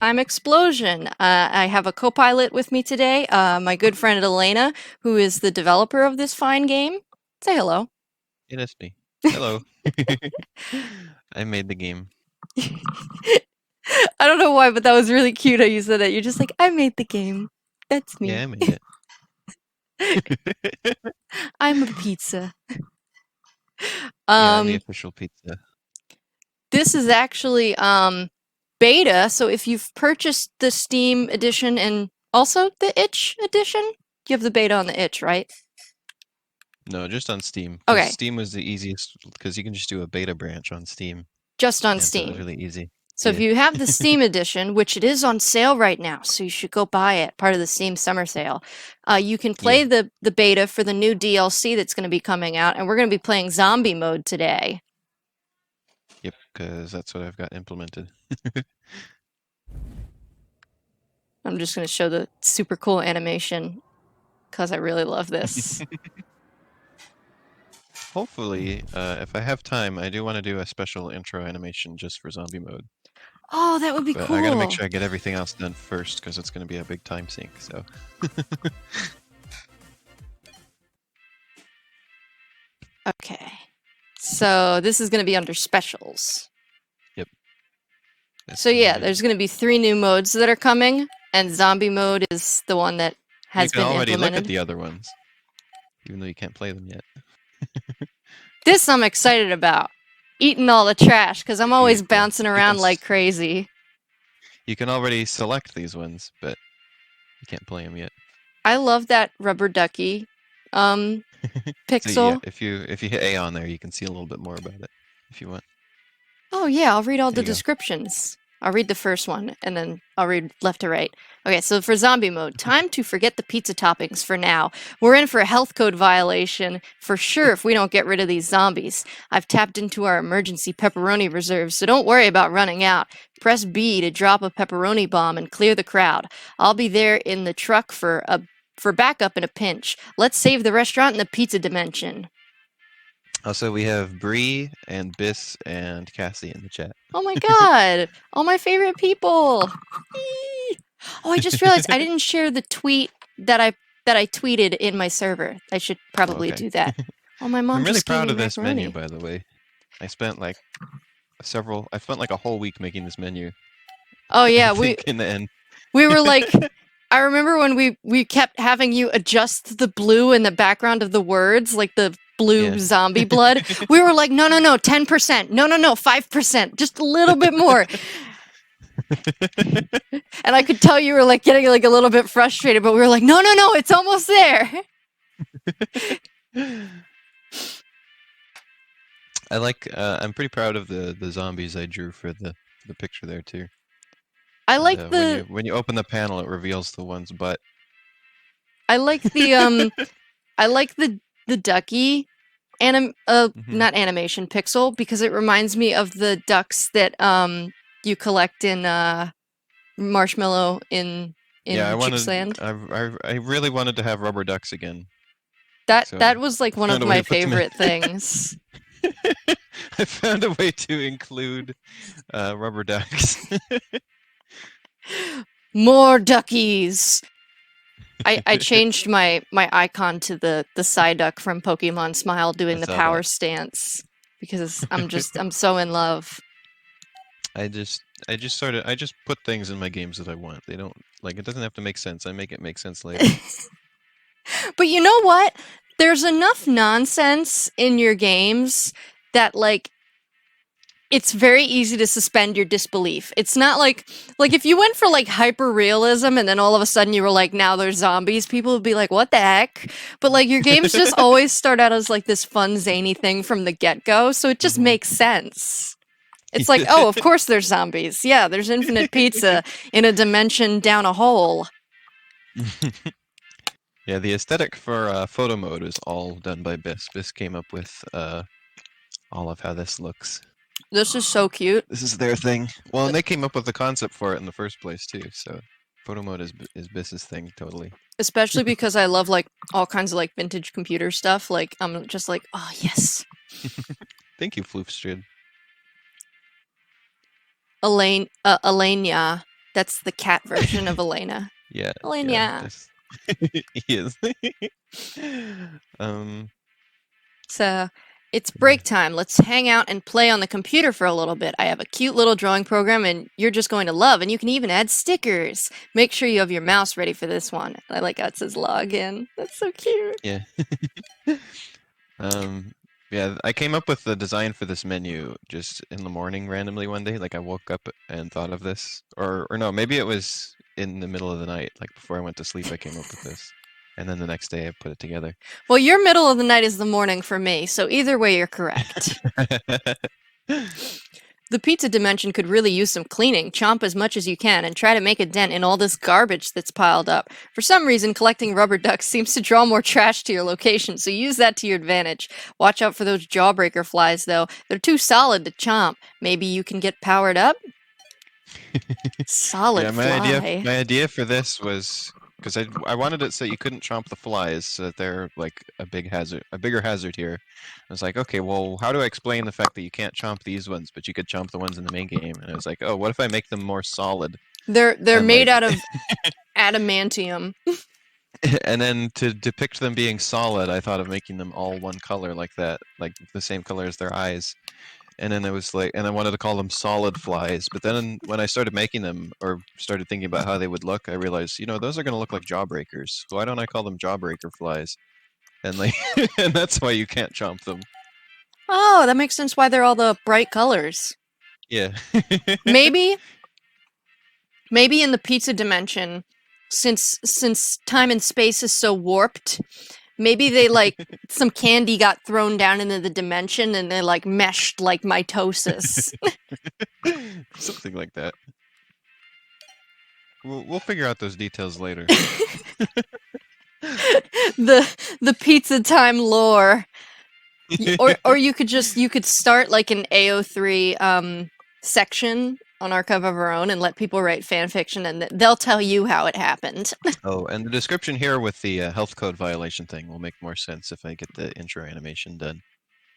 I'm Explosion. I have a co-pilot with me today, my good friend Alayna, who is the developer of this fine game. Say hello. It is me. Hello. I made the game. I don't know why, but that was really cute how you said that. You're just like, I made the game. That's Yeah, me. I made it. I'm a pizza. Yeah, I'm the Um, official pizza. this is actually beta, so if you've purchased the Steam edition and also the itch edition, you have the beta on the itch, right? No, just on Steam, because Okay, Steam was the easiest, because you can just do a beta branch on Steam, just on and so it was Steam. really easy. So if Yeah. you have the Steam edition, which it is on sale right now, so you should go buy it, part of the Steam summer sale, you can Yeah. play the beta for the new DLC that's going to be coming out, and we're going to be playing zombie mode today. Yep, because that's what I've got implemented. I'm just going to show the super cool animation because I really love this. Hopefully, if I have time, I do want to do a special intro animation just for zombie mode. Oh, that would be But I gotta make cool. sure I get everything else done first, because it's gonna be a big time sink, so. Okay. So this is going to be under specials. Yep. So This yeah, is... there's going to be 3 new modes that are coming, and zombie mode is the one that You has can been already look at implemented. the other ones, even though you can't play them yet. This I'm excited about. Eating all the trash because I'm always Beautiful. bouncing around like crazy. You can already select these ones, but you can't play them yet. I love that rubber ducky So yeah, pixel. if you hit A on there, you can see a little bit more about it if you want. Oh yeah, I'll read all There the you go. descriptions. I'll read the first one and then I'll read left to right. Okay, so for zombie mode, time to forget the pizza toppings for now. We're in for a health code violation for sure if we don't get rid of these zombies. I've tapped into our emergency pepperoni reserves, so don't worry about running out. Press B to drop a pepperoni bomb and clear the crowd. I'll be there in the truck for backup in a pinch. Let's save the restaurant in the pizza dimension. Also, we have Bree and Biss and Cassie in the chat. Oh my god! All my favorite people! Oh, I just realized I didn't share the tweet that I tweeted in my server. I should probably Okay. do that. Oh, my mom I'm really just gave proud me of this menu, macaroni. by the way. I spent like a whole week making this menu. Oh I yeah, we think in the end. we were like, I remember when we kept having you adjust the blue in the background of the words, like the blue Yeah. zombie blood. We were like, no, 10%. No, 5%. Just a little bit more. And I could tell you were like getting like a little bit frustrated, but we were like, no, it's almost there. I like. I'm pretty proud of the zombies I drew for the picture there too. I And like the when you open the panel, it reveals the one's butt. I like the I like the ducky Hmm. not animation pixel because it reminds me of the ducks that you collect in Marshmallow Yeah, I in wanted. Land. I really wanted to have rubber ducks again, That so was like I one of found a way my to put them in. favorite things. I found a way to include rubber ducks. More duckies. I changed my icon to the Psyduck from Pokemon Smile I doing the saw that. power stance because I'm so in love. I just sort of I just put things in my games that I want. They don't like it doesn't have to make sense. I make it make sense later. But you know what? There's enough nonsense in your games that like it's very easy to suspend your disbelief. It's not like if you went for like hyper realism and then all of a sudden you were like now there's zombies, people would be like what the heck? But like your games just always start out as like this fun zany thing from the get-go, so it just Hmm. makes sense. It's like, "Oh, of course there's zombies. Yeah, there's infinite pizza in a dimension down a hole." Yeah, the aesthetic for photo mode is all done by Biss. Biss came up with all of how this looks. This is so cute. This is their thing. Well, and they came up with the concept for it in the first place too. So, photo mode is Biss's thing totally. Especially because I love like all kinds of like vintage computer stuff. Like I'm just like, oh yes, Thank you, Floofstrid. Alayna. That's the cat version of Alayna. Yeah, Alayna. this he is. um, So it's break time. Let's hang out and play on the computer for a little bit. I have a cute little drawing program and you're just going to love, and you can even add stickers. Make sure you have your mouse ready for this one. I like how it says login. That's so cute. yeah. Yeah, I came up with the design for this menu just in the morning randomly one day. Like I woke up and thought of this, or no, maybe it was in the middle of the night, like before I went to sleep. I came up with this, and then the next day I put it together. Well, your middle of the night is the morning for me, so either way you're correct. The pizza dimension could really use some cleaning. Chomp as much as you can and try to make a dent in all this garbage that's piled up. For some reason, collecting rubber ducks seems to draw more trash to your location, so use that to your advantage. Watch out for those jawbreaker flies, though. They're too solid to chomp. Maybe you can get powered up? Solid Yeah, fly. my idea for this was because I wanted it so you couldn't chomp the flies, so that they're like a bigger hazard here. I was like, okay, well, how do I explain the fact that you can't chomp these ones, but you could chomp the ones in the main game? And I was like, oh, what if I make them more solid? They're And made like, out of adamantium. and then to depict them being solid, I thought of making them all one color like that, like the same color as their eyes. And then it was like, and I wanted to call them solid flies. But then when I started making them or started thinking about how they would look, I realized, you know, those are going to look like jawbreakers. Why don't I call them jawbreaker flies? And like, and that's why you can't chomp them. Oh, that makes sense why they're all the bright colors. Yeah. Maybe in the pizza dimension, since time and space is so warped, maybe they like some candy got thrown down into the dimension and they like meshed like mitosis. Something like that. We'll figure out those details later. the pizza time lore. Or you could start like an AO3 section on Archive of Our Own and let people write fan fiction, and they'll tell you how it happened. Oh, and the description here with the health code violation thing will make more sense if I get the intro animation done.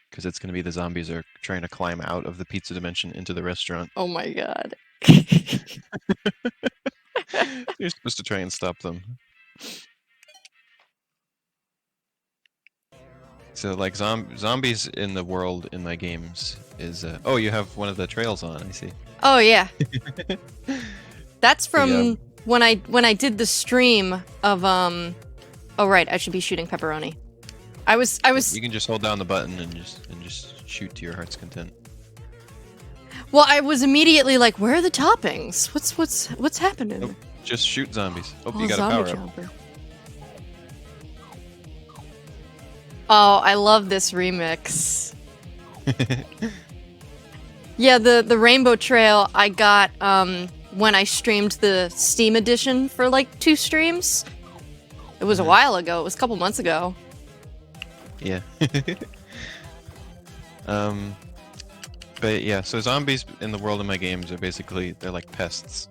Because it's going to be the zombies are trying to climb out of the pizza dimension into the restaurant. Oh my god. You're supposed to try and stop them. So, like, zombies in the world in my games is... oh, you have one of the trails on, I see. Oh yeah. That's from Yeah. when I did the stream of oh right, I should be shooting pepperoni. I was You can just hold down the button and just shoot to your heart's content. well, I was immediately like, where are the toppings? What's happening? Nope. Just shoot zombies. Oh, Oh, you got a zombie power up. jumper. Oh, I love this remix. Yeah, the Rainbow Trail I got when I streamed the Steam edition for like 2 streams. It was a while ago. It was a couple months ago. Yeah. But yeah, so zombies in the world of my games are basically, they're like pests.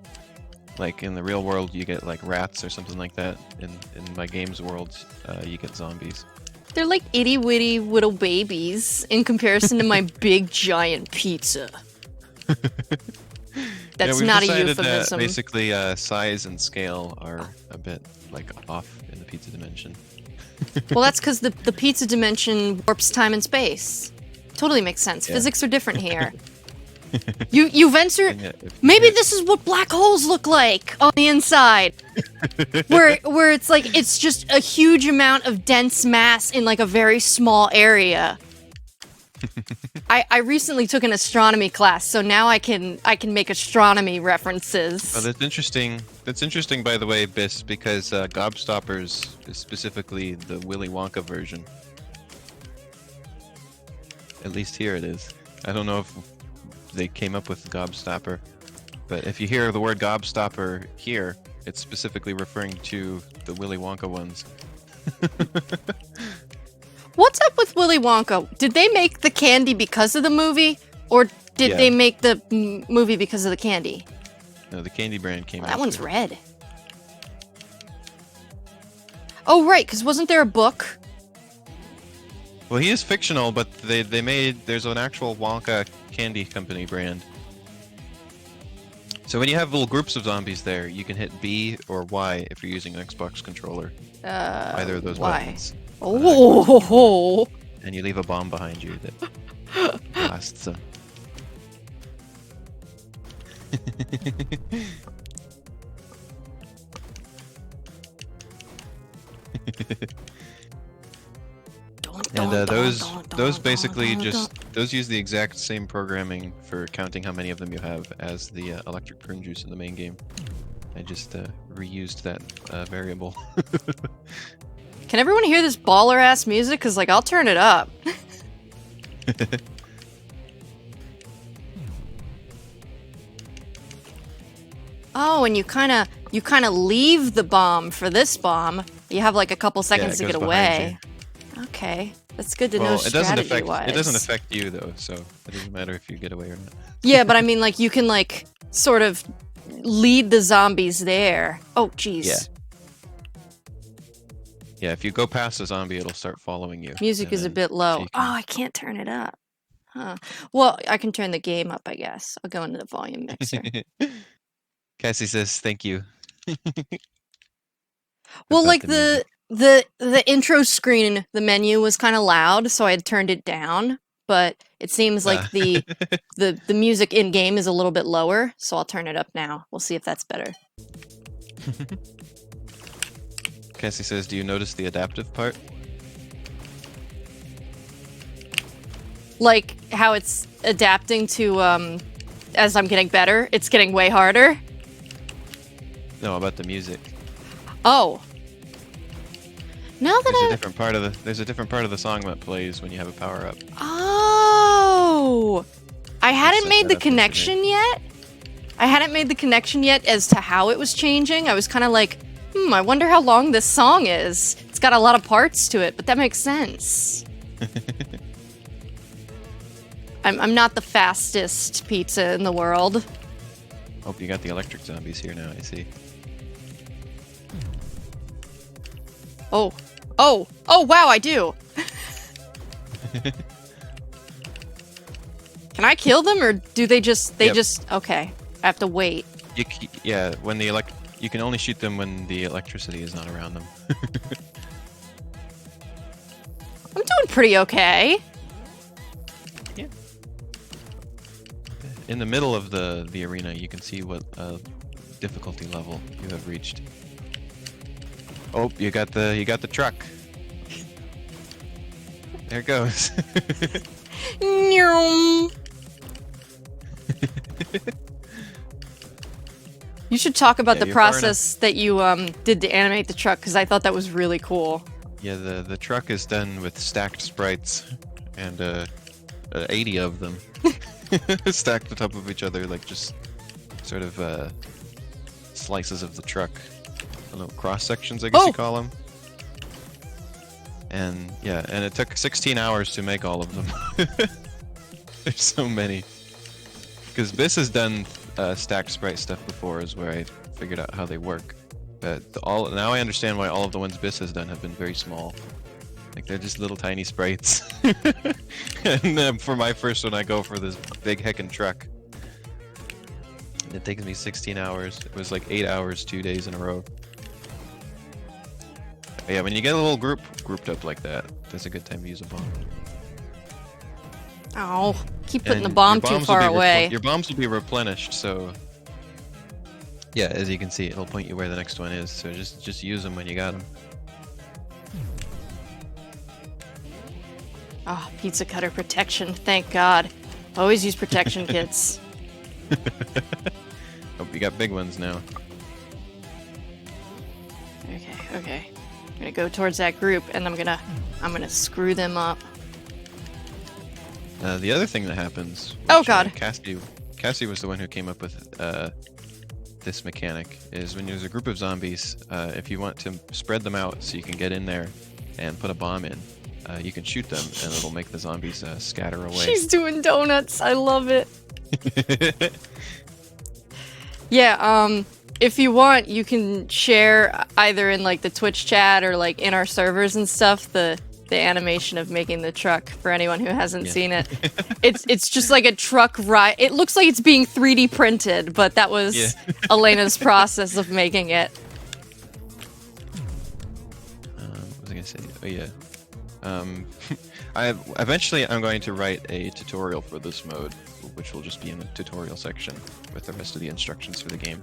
Like in the real world, you get like rats or something like that. In my games world, you get zombies. They're like itty witty little babies in comparison to my big giant pizza. That's we've not a decided euphemism. That basically, size and scale are a bit like off in the pizza dimension. Well, that's because the pizza dimension warps time and space. Totally makes sense. Yeah. Physics are different here. You've entered. Yeah, Maybe this is what black holes look like on the inside, where it's like it's just a huge amount of dense mass in like a very small area. I recently took an astronomy class, so now I can make astronomy references. Oh, that's interesting. That's interesting, by the way, Biss, because Gobstoppers is specifically the Willy Wonka version. At least here it is. I don't know if they came up with Gobstopper, but if you hear the word Gobstopper here, it's specifically referring to the Willy Wonka ones. What's up with Willy Wonka? Did they make the candy because of the movie, or did Yeah. they make the movie because of the candy? No, the candy brand came out. That one's red. Oh, right, because wasn't there a book? Well, he is fictional, but there's an actual Wonka candy company brand. So when you have little groups of zombies there, you can hit B or Y if you're using an Xbox controller. Either of those buttons. Oh. And you leave a bomb behind you that blasts them. And those basically those use the exact same programming for counting how many of them you have as the electric prune juice in the main game. I just reused that variable. Can everyone hear this baller ass music? Cause like I'll turn it up. Oh, and you kind of leave the bomb for this bomb. You have like a couple seconds to get away. Okay, that's good to know strategy-wise. It doesn't affect you though, so it doesn't matter if you get away or not. Yeah, but I mean, like you can like sort of lead the zombies there. Oh, jeez. Yeah. Yeah, if you go past a zombie, it'll start following you. Music is a bit low. Oh, I can't turn it up. Huh. Well, I can turn the game up, I guess. I'll go into the volume mixer. Cassie says thank you. Well, like the intro screen, the menu was kind of loud, so I had turned it down. But it seems like the music in game is a little bit lower, so I'll turn it up now. We'll see if that's better. Cassie says, "Do you notice the adaptive part?" Like how it's adapting to as I'm getting better, it's getting way harder. No, about the music. Oh. Now that there's a different part of the song that plays when you have a power up. Oh. I hadn't made the connection yet. I hadn't made the connection yet as to how it was changing. I was kind of like, I wonder how long this song is. It's got a lot of parts to it, but that makes sense. I'm not the fastest pizza in the world. Hope you got the electric zombies here now, I see. Oh, wow, I do. Can I kill them, or do they just, okay, I have to wait. Yeah, when you can only shoot them when the electricity is not around them. I'm doing pretty okay. Yeah. In the middle of the arena, you can see what difficulty level you have reached. Oh, you got the truck. There it goes. You should talk about the process that you did to animate the truck, because I thought that was really cool. Yeah, the truck is done with stacked sprites, and 80 of them stacked on top of each other, like just sort of slices of the truck. Little cross sections, I guess you call them. And yeah, and it took 16 hours to make all of them. There's so many. Because Biss has done stacked sprite stuff before, is where I figured out how they work. But now I understand why all of the ones Biss has done have been very small. Like they're just little tiny sprites. And for my first one, I go for this big heckin' truck. And it takes me 16 hours. It was like 8 hours, 2 days in a row. But yeah, when you get a little grouped up like that, that's a good time to use a bomb. Oh, keep putting the bomb too far away. Your bombs will be replenished, so yeah, as you can see, it'll point you where the next one is. So just use them when you got them. Oh, pizza cutter protection, thank God. Always use protection kits. Hope you got big ones now. Okay. I'm gonna go towards that group, and I'm gonna screw them up. The other thing that happens. Oh God. Cassie was the one who came up with this mechanic. Is when there's a group of zombies, if you want to spread them out so you can get in there and put a bomb in, you can shoot them, and it'll make the zombies scatter away. She's doing donuts. I love it. Yeah. If you want, you can share either in like the Twitch chat or like in our servers and stuff the the animation of making the truck for anyone who hasn't seen it. It's just like a truck ride. It looks like it's being 3D printed, but that was Alayna's process of making it. What was I gonna say? Oh yeah. Eventually I'm going to write a tutorial for this mode, which will just be in the tutorial section with the rest of the instructions for the game.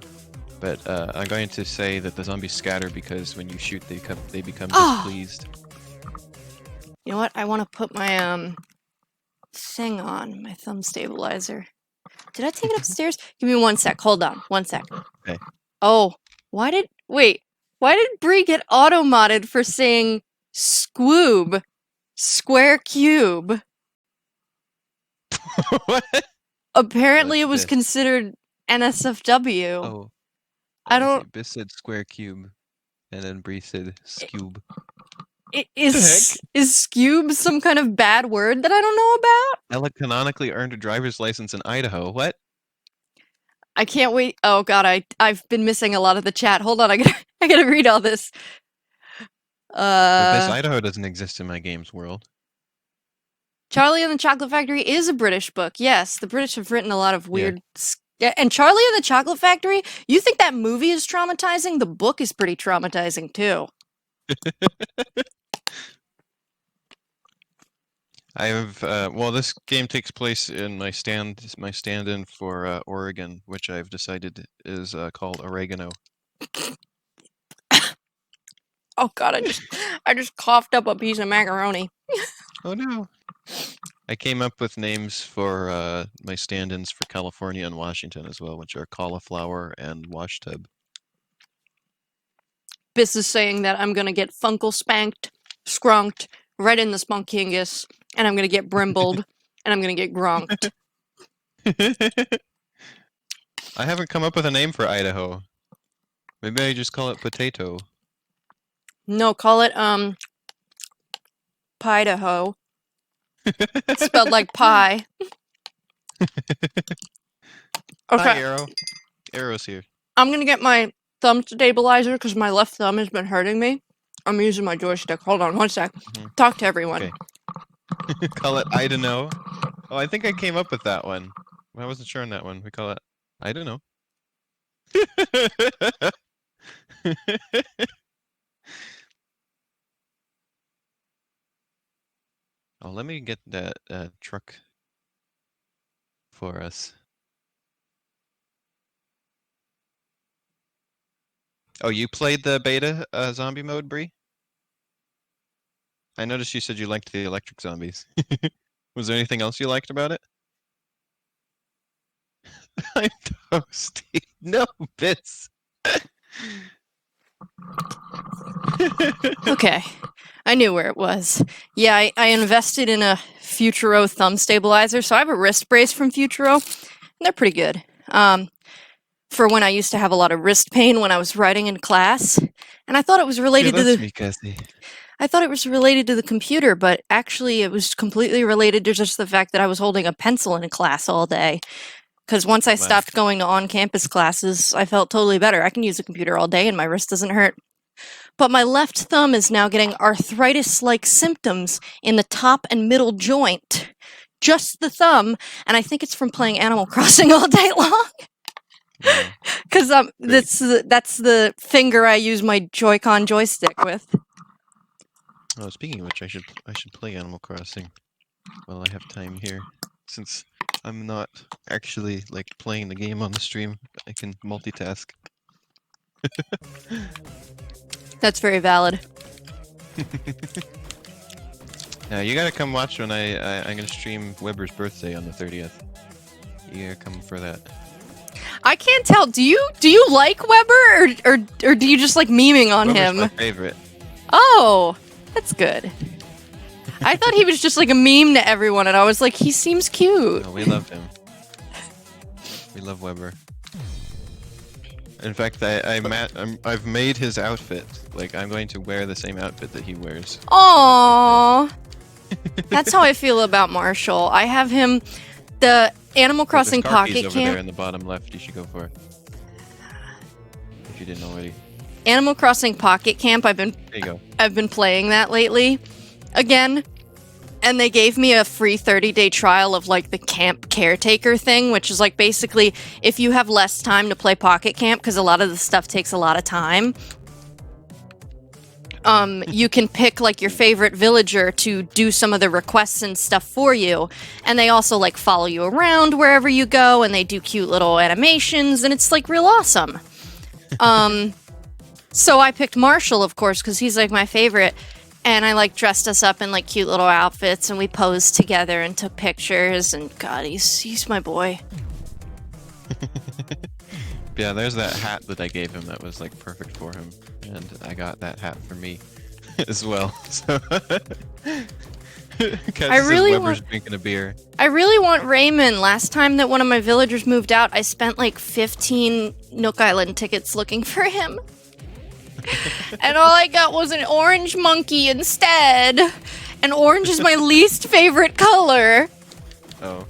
But I'm going to say that the zombies scatter because when you shoot, they become displeased. You know what? I want to put my thing on, my thumb stabilizer. Did I take it upstairs? Give me 1 sec. Hold on. 1 sec. Okay. Oh, why did Bree get auto-modded for saying squoob? Square cube. What? Apparently it was considered NSFW. Oh. I don't... Biss said square cube, and then Bree said scoob. Is scoob some kind of bad word that I don't know about? Ella canonically earned a driver's license in Idaho. What? I can't wait. Oh god, I've been missing a lot of the chat. Hold on, I gotta read all this. Biss, Idaho doesn't exist in my games world. Charlie and the Chocolate Factory is a British book. Yes, the British have written a lot of weird... Yeah, and Charlie and the Chocolate Factory, you think that movie is traumatizing? The book is pretty traumatizing, too. I have, well, this game takes place in my stand-in for Oregon, which I've decided is called Oregano. Oh god, I just coughed up a piece of macaroni. Oh no. I came up with names for my stand-ins for California and Washington as well, which are cauliflower and wash tub. Biss is saying that I'm gonna get funkle spanked, skrunked, right in the spunkingus, and I'm gonna get brimbled, and I'm gonna get gronked. I haven't come up with a name for Idaho. Maybe I just call it Potato. No, call it, Pidaho. Spelled like pie. Okay. Hi, Arrow. Arrow's here. I'm gonna get my thumb stabilizer because my left thumb has been hurting me. I'm using my joystick. Hold on 1 sec. Talk to everyone. Okay. Call it I don't know. Oh, I think I came up with that one. I wasn't sure on that one. We call it I don't know. Oh, let me get that truck for us. Oh, you played the beta zombie mode, Bree? I noticed you said you liked the electric zombies. Was there anything else you liked about it? I'm toasty. No bits. Okay. I knew where it was. Yeah, I invested in a Futuro thumb stabilizer, so I have a wrist brace from Futuro, and they're pretty good. For when I used to have a lot of wrist pain when I was writing in class, and I thought it was related to the... I thought it was related to the computer, but actually it was completely related to just the fact that I was holding a pencil in class all day. Because once I stopped going to on-campus classes, I felt totally better. I can use a computer all day and my wrist doesn't hurt. But my left thumb is now getting arthritis-like symptoms in the top and middle joint. Just the thumb, and I think it's from playing Animal Crossing all day long. Because that's the finger I use my Joy-Con joystick with. Oh, speaking of which, I should play Animal Crossing while I have time here, since I'm not actually like playing the game on the stream. I can multitask. That's very valid. Yeah, you gotta come watch when I'm gonna stream Weber's birthday on the 30th. You gotta come for that. I can't tell. Do you like Weber or do you just like memeing on Weber's him? my favorite. Oh, that's good. I thought he was just like a meme to everyone, and I was like, he seems cute. No, we love him. We love Weber. In fact, I've made his outfit. Like, I'm going to wear the same outfit that he wears. Aww. That's how I feel about Marshall. I have him, the Animal Crossing Pocket over there Camp. in the bottom left, you should go for it. If you didn't already. Animal Crossing Pocket Camp. There you go. I've been playing that lately, again. And they gave me a free 30-day trial of like the camp caretaker thing, which is like basically if you have less time to play Pocket Camp, because a lot of the stuff takes a lot of time, you can pick like your favorite villager to do some of the requests and stuff for you. And they also like follow you around wherever you go, and they do cute little animations, and it's like real awesome. So I picked Marshall, of course, because he's like my favorite. And I like dressed us up in like cute little outfits, and we posed together and took pictures. And God, he's my boy. Yeah, there's that hat that I gave him that was like perfect for him, and I got that hat for me as well. So I really Weber's drinking a beer. I really want Raymond. Last time that one of my villagers moved out, I spent like 15 Nook Island tickets looking for him. And all I got was an orange monkey instead. And orange is my least favorite color. Oh.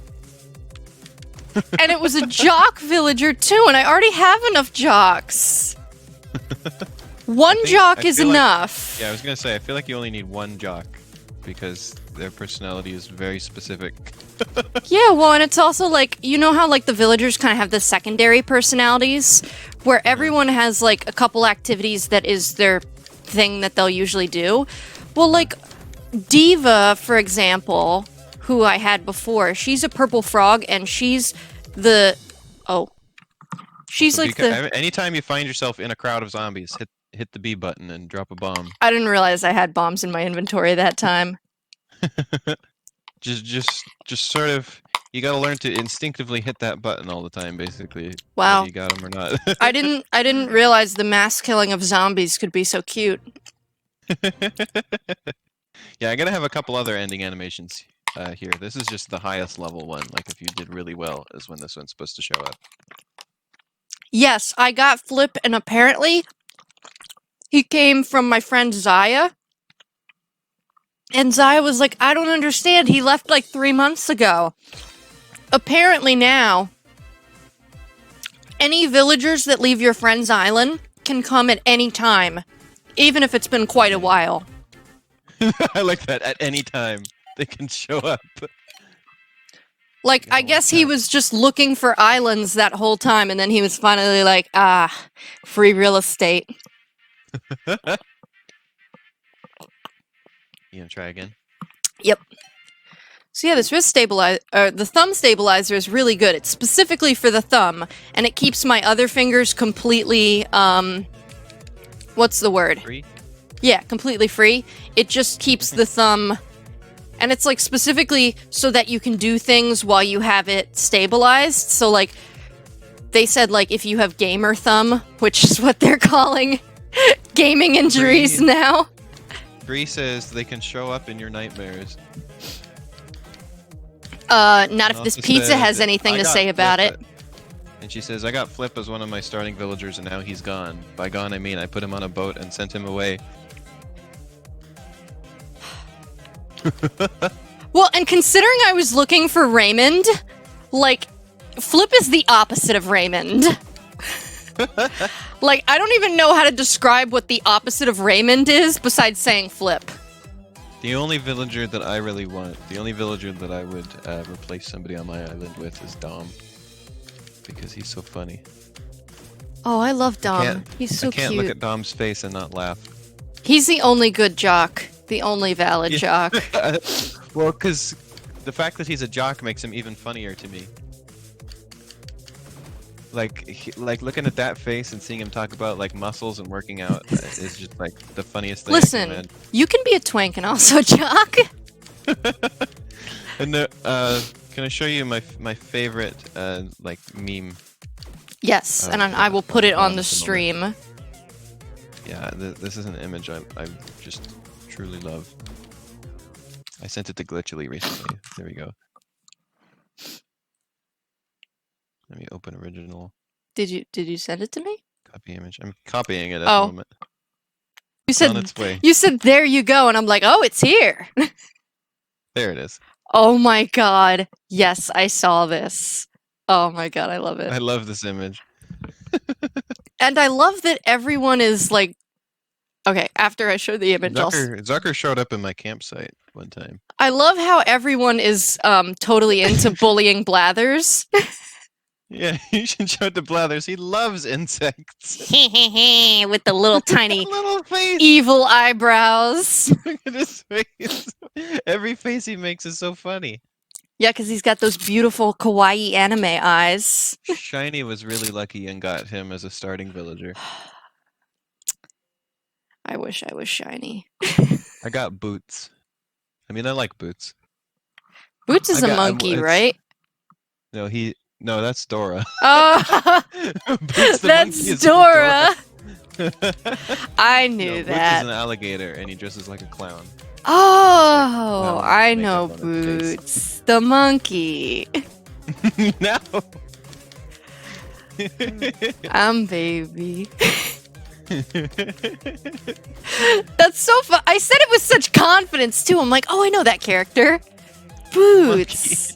And it was a jock villager too, and I already have enough jocks. One jock is enough. Yeah, I was gonna say, I feel like you only need one jock because their personality is very specific. Yeah, well, and it's also like, you know how like the villagers kind of have the secondary personalities where everyone has like a couple activities that is their thing that they'll usually do. Well, like Diva, for example, who I had before, she's a purple frog, and she's the she's like the anytime you find yourself in a crowd of zombies, hit the B button and drop a bomb. I didn't realize I had bombs in my inventory that time. just sort of, you gotta learn to instinctively hit that button all the time, basically. Wow. Whether you got them or not. I didn't realize the mass killing of zombies could be so cute. Yeah, I gotta have a couple other ending animations here. This is just the highest level one. Like, if you did really well, is when this one's supposed to show up. Yes, I got Flip, and apparently he came from my friend Zaya. And Zaya was like, I don't understand. He left like 3 months ago. Apparently now, any villagers that leave your friend's island can come at any time, even if it's been quite a while. I like that. At any time, they can show up. Like, I guess he was just looking for islands that whole time, and then he was finally like, free real estate. You gonna try again? Yep. So yeah, this wrist stabilizer, the thumb stabilizer is really good. It's specifically for the thumb, and it keeps my other fingers completely, what's the word? Free? Yeah, completely free. It just keeps the thumb, and it's like specifically so that you can do things while you have it stabilized. So like, they said like if you have gamer thumb, which is what they're calling gaming injuries Free. now. Bree says they can show up in your nightmares. Not if this pizza has anything to say about it. And she says, I got Flip as one of my starting villagers, and now he's gone. By gone, I mean I put him on a boat and sent him away. Well, and considering I was looking for Raymond, like, Flip is the opposite of Raymond. Like, I don't even know how to describe what the opposite of Raymond is besides saying Flip. The only villager that I really want, the only villager that I would replace somebody on my island with is Dom. Because he's so funny. Oh, I love Dom. He's so cute. I can't look at Dom's face and not laugh. He's the only good jock. The only valid jock. Well, because the fact that he's a jock makes him even funnier to me. Like looking at that face and seeing him talk about like muscles and working out is just like the funniest thing. Listen, you can be a twink and also a jock. And can I show you my favorite like meme? Yes, and I will put it on the stream. Yeah, this is an image I just truly love. I sent it to Glitchily recently. There we go. Let me open original. Did you send it to me? Copy image. I'm copying it at the moment. You said on its way. You said there you go, and I'm like, oh, it's here. There it is. Oh my god. Yes, I saw this. Oh my god, I love it. I love this image. And I love that everyone is like Okay, after I show the image, Zucker showed up in my campsite one time. I love how everyone is totally into bullying Blathers. Yeah, you should show it to Blathers. He loves insects. With the little tiny Little face. evil eyebrows. Look at his face. Every face he makes is so funny. Yeah, because he's got those beautiful kawaii anime eyes. Shiny was really lucky and got him as a starting villager. I wish I was shiny. I got Boots. I mean, I like Boots. Boots is a monkey, right? No, that's Dora. Oh, Boots the monkey that's is Dora. Dora. I knew Boots that. is an alligator, and he dresses like a clown. Oh, Well, I makeup know on his face. Boots, the monkey. No. I'm baby. That's so fun. I said it with such confidence too. I'm like, oh, I know that character. Boots.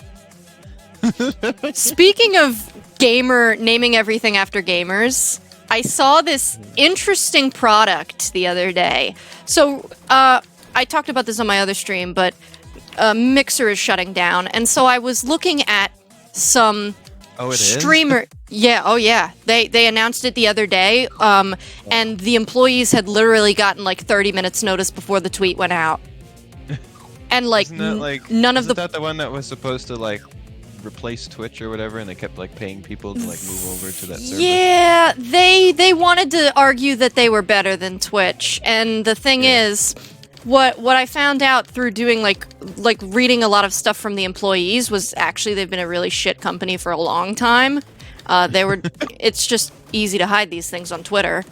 Speaking of naming everything after gamers, I saw this interesting product the other day. So, I talked about this on my other stream, but Mixer is shutting down, and so I was looking at some streamer. Yeah, oh yeah. They announced it the other day, and the employees had literally gotten like 30 minutes notice before the tweet went out. And like, none of that the one that was supposed to like replace Twitch or whatever, and they kept like paying people to like move over to that service? Yeah, they wanted to argue that they were better than Twitch, and the thing is, what I found out through doing like reading a lot of stuff from the employees was actually they've been a really shit company for a long time. It's just easy to hide these things on Twitter.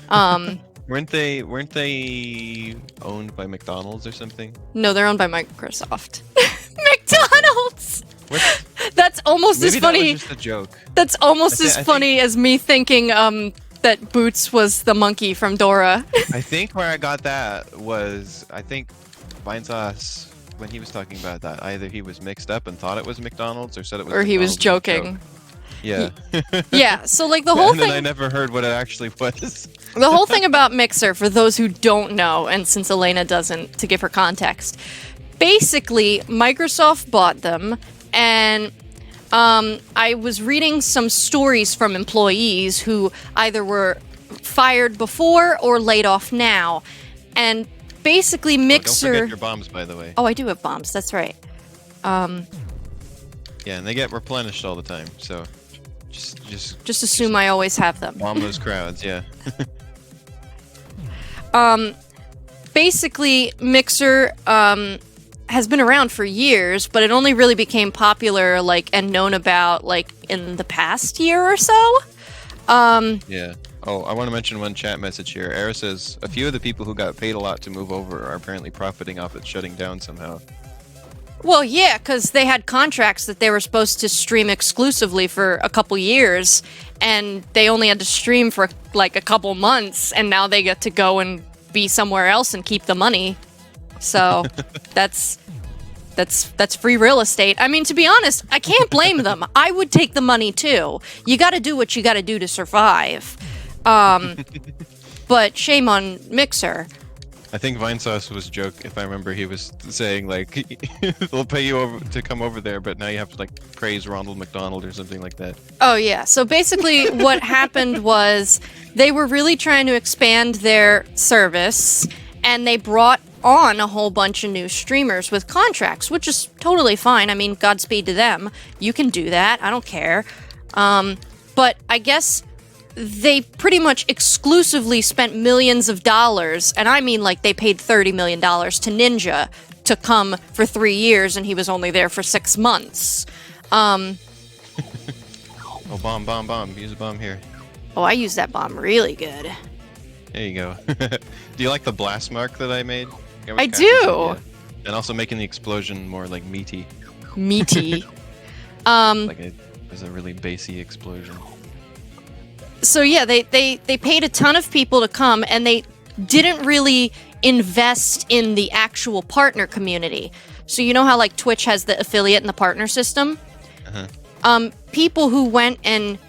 Weren't they owned by McDonald's or something? No, they're owned by Microsoft. McDonald's. What? That's almost as funny. That was just a joke. That's almost as funny as me thinking that Boots was the monkey from Dora. I think where I got that was, I think Vinesauce, when he was talking about that, either he was mixed up and thought it was McDonald's, or said it was. Or he was McDonald's joking. Yeah. Yeah. So like the whole and thing. then I never heard what it actually was. The whole thing about Mixer, for those who don't know, and since Alayna doesn't, to give her context, basically Microsoft bought them, and I was reading some stories from employees who either were fired before or laid off now, and basically Mixer. Don't forget your bombs, by the way. Oh, I do have bombs. That's right. Yeah, and they get replenished all the time, so just assume I always have them. Bomb those crowds, yeah. Basically, Mixer has been around for years, but it only really became popular and known about in the past year or so. Yeah. Oh, I want to mention one chat message here. Era says a few of the people who got paid a lot to move over are apparently profiting off it shutting down somehow. Well, yeah, because they had contracts that they were supposed to stream exclusively for a couple years, and they only had to stream for a couple months, and now they get to go and be somewhere else and keep the money. So that's free real estate. I mean, to be honest, I can't blame them. I would take the money too. You got to do what you got to do to survive. But shame on Mixer. I think Vinesauce was a joke. If I remember, he was saying they'll pay you to come over there, but now you have to praise Ronald McDonald or something like that. Oh yeah. So basically, what happened was they were really trying to expand their service, and they brought on a whole bunch of new streamers with contracts, which is totally fine. I mean, Godspeed to them. You can do that. I don't care. But I guess they pretty much exclusively spent millions of dollars, and I mean they paid $30 million to Ninja to come for 3 years, and he was only there for 6 months. Oh, bomb. Use a bomb here. Oh, I use that bomb really good. There you go. Do you like the blast mark that I made? I do! And also making the explosion more meaty. Meaty. It was a really bassy explosion. So yeah, they paid a ton of people to come, and they didn't really invest in the actual partner community. So you know how Twitch has the affiliate and the partner system? Uh-huh. People who went and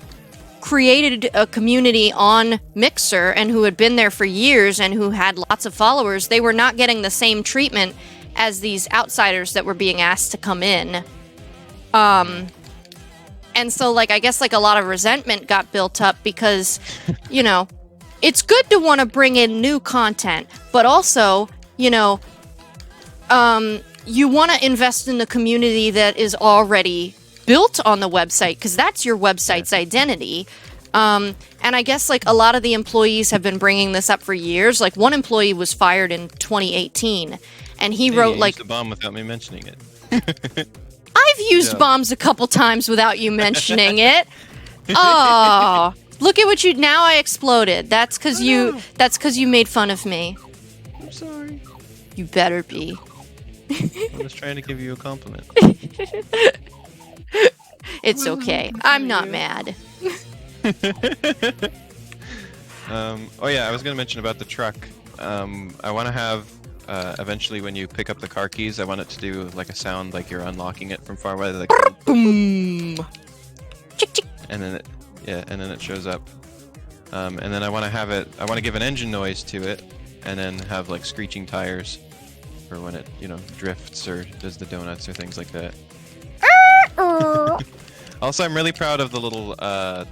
created a community on Mixer and who had been there for years and who had lots of followers, they were not getting the same treatment as these outsiders that were being asked to come in. And so, like, I guess, like, a lot of resentment got built up because, you know, it's good to want to bring in new content, but also, you know, you want to invest in the community that is already built on the website, because that's your website's identity. And I guess, like, a lot of the employees have been bringing this up for years. Like, one employee was fired in 2018, and he wrote, like... You used the bomb without me mentioning it. I've used bombs a couple times without you mentioning it. Oh, look at what you... Now I exploded. That's because you... That's because you made fun of me. I'm sorry. You better be. I was trying to give you a compliment. It's okay. I'm not mad. Oh yeah, I was gonna mention about the truck. I want to have eventually when you pick up the car keys, I want it to do like a sound like you're unlocking it from far away, like boom, chick chick, and then it shows up. And then I want to have it. I want to give an engine noise to it, and then have like screeching tires for when it, you know, drifts or does the donuts or things like that. Also, I'm really proud of the little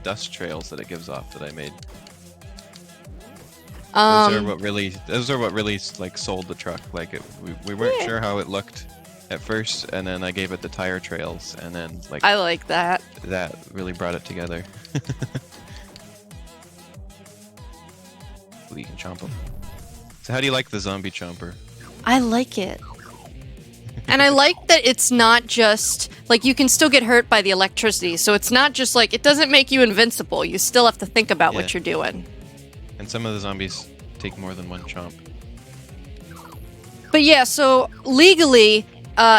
dust trails that it gives off that I made. Those are what really like sold the truck. Like we weren't sure how it looked at first, and then I gave it the tire trails, and then like I like that. That really brought it together. Ooh, you can chomp them. So how do you like the zombie chomper? I like it. And I like that it's not just, like, you can still get hurt by the electricity, so it's not just, like, it doesn't make you invincible. You still have to think about what you're doing. And some of the zombies take more than one chomp. But yeah, so legally,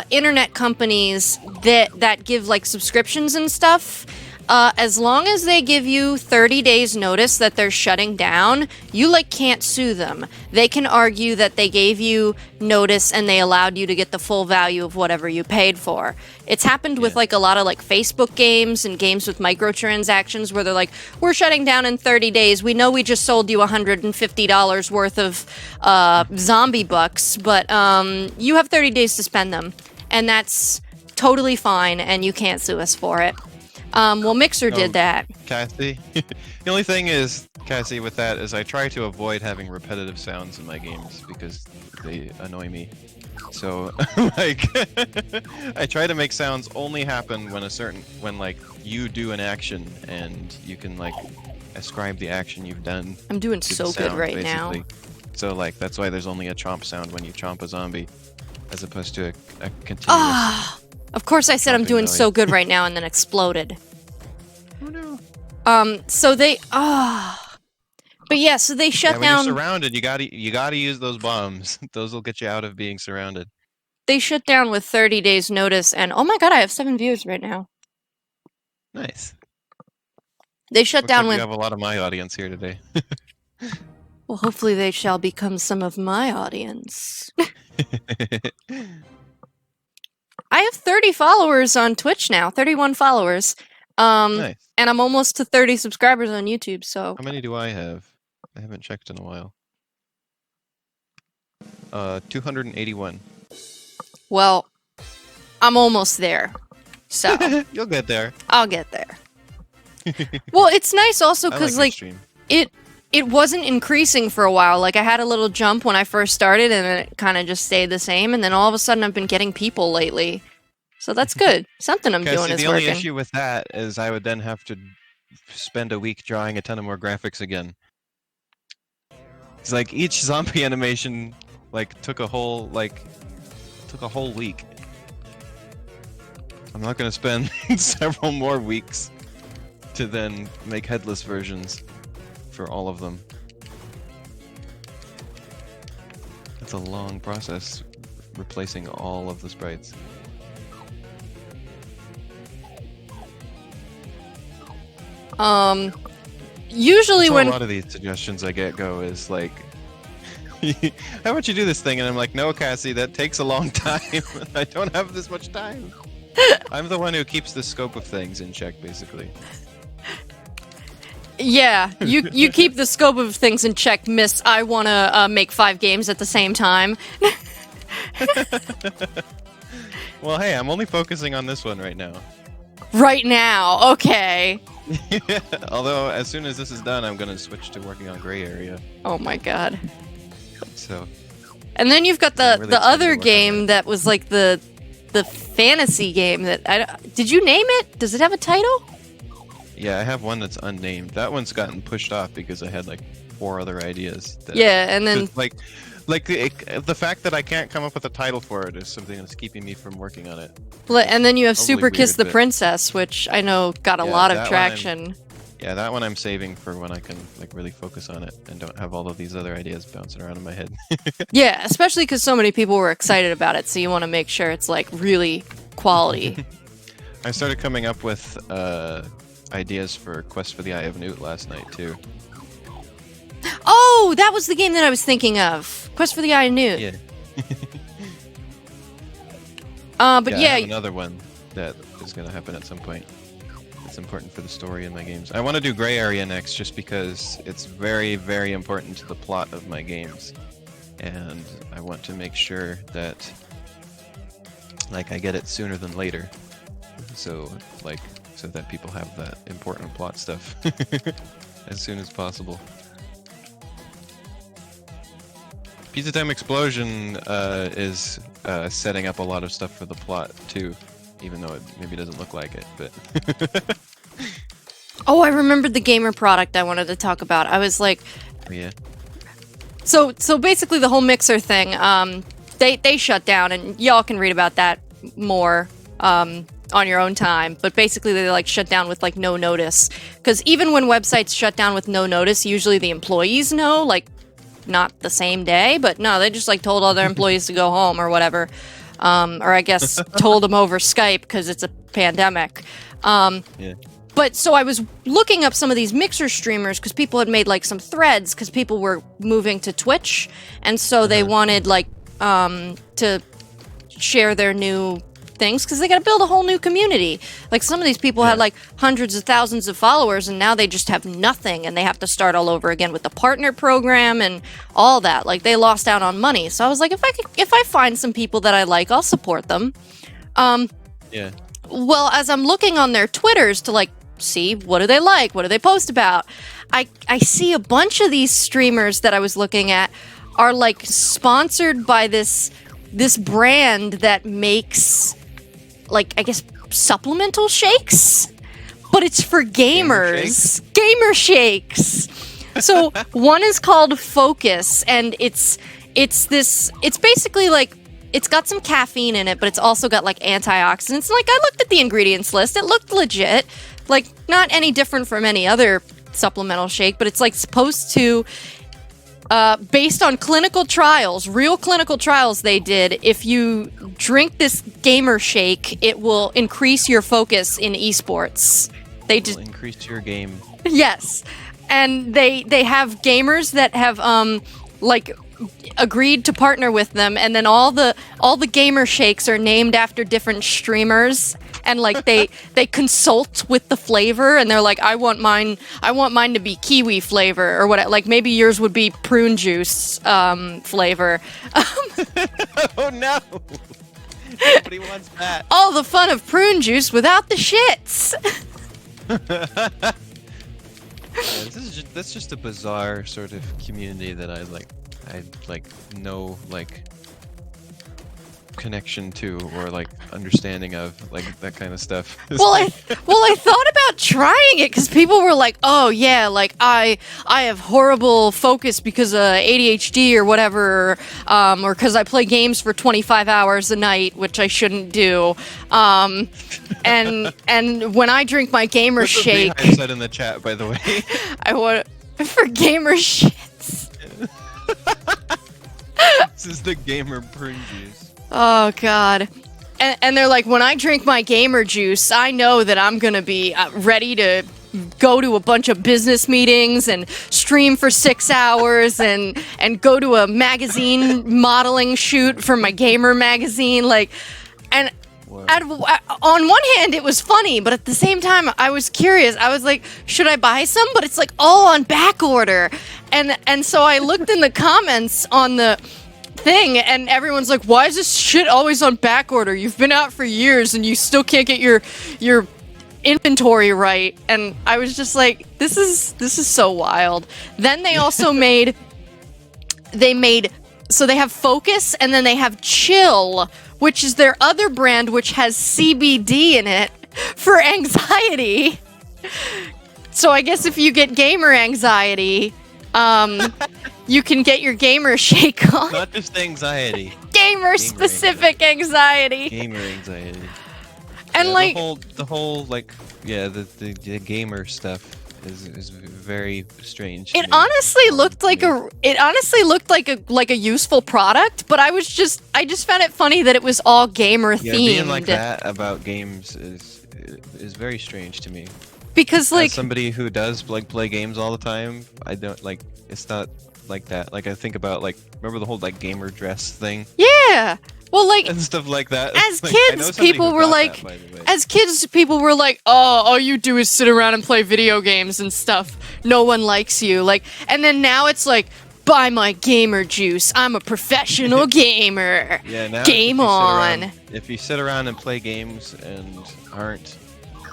internet companies that give, like, subscriptions and stuff, as long as they give you 30 days notice that they're shutting down, you, like, can't sue them. They can argue that they gave you notice and they allowed you to get the full value of whatever you paid for. It's happened with, like, a lot of, like, Facebook games and games with microtransactions where they're like, we're shutting down in 30 days. We know we just sold you $150 worth of zombie bucks, but you have 30 days to spend them. And that's totally fine, and you can't sue us for it. Well, Mixer did that. Cassie, the only thing is, Cassie, with that is I try to avoid having repetitive sounds in my games because they annoy me. So, like, I try to make sounds only happen when like you do an action and you can like ascribe the action you've done. I'm doing so good right now. So, like, that's why there's only a chomp sound when you chomp a zombie, as opposed to a continuous. Of course I said I'm doing so good right now and then exploded. Oh no. So they but yeah, so they shut down. When you're surrounded, you gotta use those bombs. Those will get you out of being surrounded. They shut down with 30 days notice, and oh my god, I have 7 views right now. Nice. They shut down with. You have a lot of my audience here today. Well, hopefully they shall become some of my audience. I have 30 followers on Twitch now, 31 followers. Nice. And I'm almost to 30 subscribers on YouTube, so... How many do I have? I haven't checked in a while. 281. Well, I'm almost there. So... You'll get there. I'll get there. Well, it's nice also because, like, it wasn't increasing for a while. Like, I had a little jump when I first started, and then it kind of just stayed the same, and then all of a sudden I've been getting people lately. So that's good. Something I'm doing is working. The only issue with that is I would then have to spend a week drawing a ton of more graphics again. It's like each zombie animation like took a whole week. I'm not gonna spend several more weeks to then make headless versions for all of them. It's a long process replacing all of the sprites. Usually when a lot of these suggestions I get go is like, how about you do this thing? And I'm like, no, Cassie, that takes a long time. I don't have this much time. I'm the one who keeps the scope of things in check, basically. Yeah, you keep the scope of things in check, miss. I want to make 5 games at the same time. Well, hey, I'm only focusing on this one right now. Right now, okay. Although, as soon as this is done, I'm gonna switch to working on Gray Area. Oh my god. So. And then you've got I'm really the excited to other work on game that was like the fantasy game that did you name it? Does it have a title? Yeah, I have one that's unnamed. That one's gotten pushed off because I had like 4 other ideas. That, Yeah, and then the fact that I can't come up with a title for it is something that's keeping me from working on it. and then you have Totally Super Kiss weird, the but- Princess, which I know got a Yeah, lot of that one traction. Yeah, that one I'm saving for when I can like really focus on it and don't have all of these other ideas bouncing around in my head. Yeah, especially because so many people were excited about it, so you want to make sure it's like really quality. I started coming up with ideas for Quest for the Eye of Newt last night too. Oh, that was the game that I was thinking of. Quest for the Eye of Newt. Yeah. But I yeah, have another one that is going to happen at some point. It's important for the story in my games. I want to do Gray Area next just because it's very, very important to the plot of my games. And I want to make sure that like I get it sooner than later. So that people have that important plot stuff as soon as possible. Pizza Time Explosion is setting up a lot of stuff for the plot too, even though it maybe doesn't look like it. But oh, I remembered the gamer product I wanted to talk about. I was like, yeah, so basically the whole Mixer thing, they shut down, and y'all can read about that more on your own time. But basically they like shut down with like no notice, because even when websites shut down with no notice, usually the employees know, like not the same day, but no, they just like told all their employees to go home or whatever, or I guess told them over Skype because it's a pandemic. yeah. But so I was looking up some of these Mixer streamers because people had made like some threads because people were moving to Twitch, and so they wanted like to share their new things because they got to build a whole new community. Like some of these people had like hundreds of thousands of followers, and now they just have nothing, and they have to start all over again with the partner program and all that. Like they lost out on money. So I was like, if I find some people that I like, I'll support them. Yeah. Well, as I'm looking on their Twitters to like see what do they like, what do they post about, I see a bunch of these streamers that I was looking at are like sponsored by this brand that makes like, I guess, supplemental shakes, but it's for gamers. Gamer shakes. So one is called Focus, and it's basically like, it's got some caffeine in it, but it's also got like antioxidants. Like I looked at the ingredients list, it looked legit, like not any different from any other supplemental shake, but it's like supposed to, based on clinical trials, real clinical trials they did, if you drink this gamer shake, it will increase your focus in esports. They just increase your game. Yes, and they have gamers that have like agreed to partner with them, and then all the gamer shakes are named after different streamers, and like they consult with the flavor, and they're like, I want mine to be kiwi flavor or what, like maybe yours would be prune juice flavor. Oh no. Nobody wants that. All the fun of prune juice without the shits. Yeah, that's just a bizarre sort of community that I no like connection to or like understanding of, like that kind of stuff. Well, I thought about trying it because people were like, "Oh yeah, like I have horrible focus because of ADHD or whatever, or because I play games for 25 hours a night, which I shouldn't do." And when I drink my gamer shake, I said in the chat, by the way, I want for gamer shits. This is the gamer prune juice. Oh god. And they're like, when I drink my gamer juice, I know that I'm gonna be ready to go to a bunch of business meetings and stream for 6 hours and go to a magazine modeling shoot for my gamer magazine, like, and Wow. On one hand, it was funny, but at the same time, I was curious. I was like, should I buy some? But it's like all on back order, and so I looked in the comments on the thing, and everyone's like, why is this shit always on back order? You've been out for years, and you still can't get your inventory right. And I was just like, this is so wild. Then they also made so they have Focus, and then they have Chill, which is their other brand, which has CBD in it for anxiety. So I guess if you get gamer anxiety, you can get your gamer shake on. Not just anxiety. Gamer-specific anxiety. Gamer anxiety. And yeah, like the whole like the gamer stuff is very strange. It honestly looked like a useful product, but I just found it funny that it was all gamer themed. Yeah, being like that about games is very strange to me. Because like as somebody who does like play games all the time, I don't like it's not like that. Like I think about like remember the whole like gamer dress thing? Yeah. Well, like and stuff like that. As like, kids, people were like, oh, all you do is sit around and play video games and stuff. No one likes you. Like, and then now it's like, buy my gamer juice. I'm a professional gamer. Yeah, now Game on. If you sit around and play games and aren't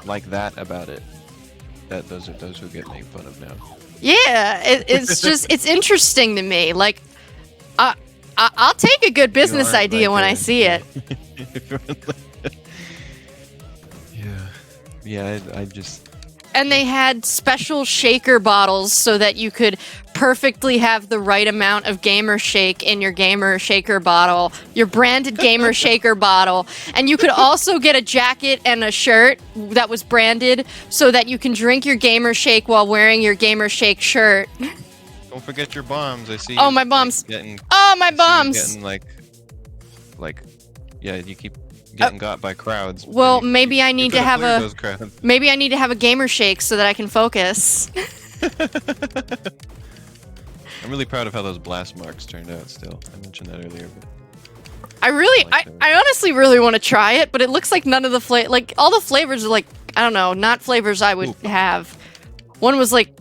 like that about it, those are those who get made fun of now. Yeah, it's just it's interesting to me. Like, I'll take a good business idea when I see it. Yeah, I just... And they had special shaker bottles so that you could perfectly have the right amount of gamer shake in your gamer shaker bottle, your branded gamer shaker bottle. And you could also get a jacket and a shirt that was branded so that you can drink your gamer shake while wearing your gamer shake shirt. Don't forget your bombs. I see. Oh, my bombs. My bombs. Getting yeah, you keep getting got by crowds. Well, maybe I need to have maybe I need to have a gamer shake so that I can focus. I'm really proud of how those blast marks turned out still. I mentioned that earlier. But I honestly really want to try it, but it looks like none of the like all the flavors are like, I don't know, not flavors I would have. One was like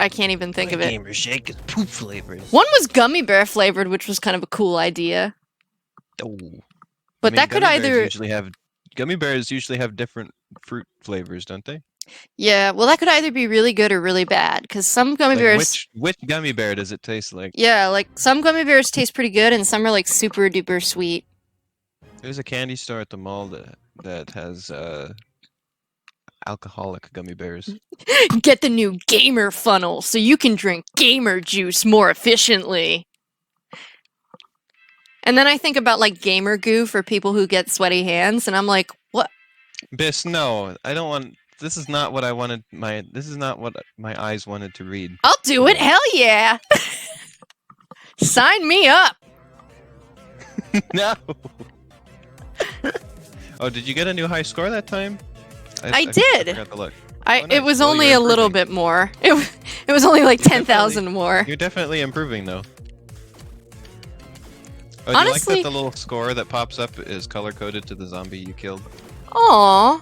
I can't even think of it. Gamer shake is poop flavored. One was gummy bear flavored, which was kind of a cool idea. Oh. But that could either gummy bears usually have different fruit flavors, don't they? Yeah, well, that could either be really good or really bad, because some gummy bears... Which gummy bear does it taste like? Yeah, like, some gummy bears taste pretty good, and some are, like, super duper sweet. There's a candy store at the mall that has, alcoholic gummy bears. Get the new gamer funnel, so you can drink gamer juice more efficiently. And then I think about, like, gamer goo for people who get sweaty hands, and I'm like, what? Biss, no, I don't want... This is not what I wanted. This is not what my eyes wanted to read. I'll do it. Hell yeah! Sign me up. No. Oh, did you get a new high score that time? I did. I forgot to look. It was only a little bit more. It was only like 10,000 more. You're definitely improving, though. Oh, Honestly, do you like that the little score that pops up is color coded to the zombie you killed? Aww.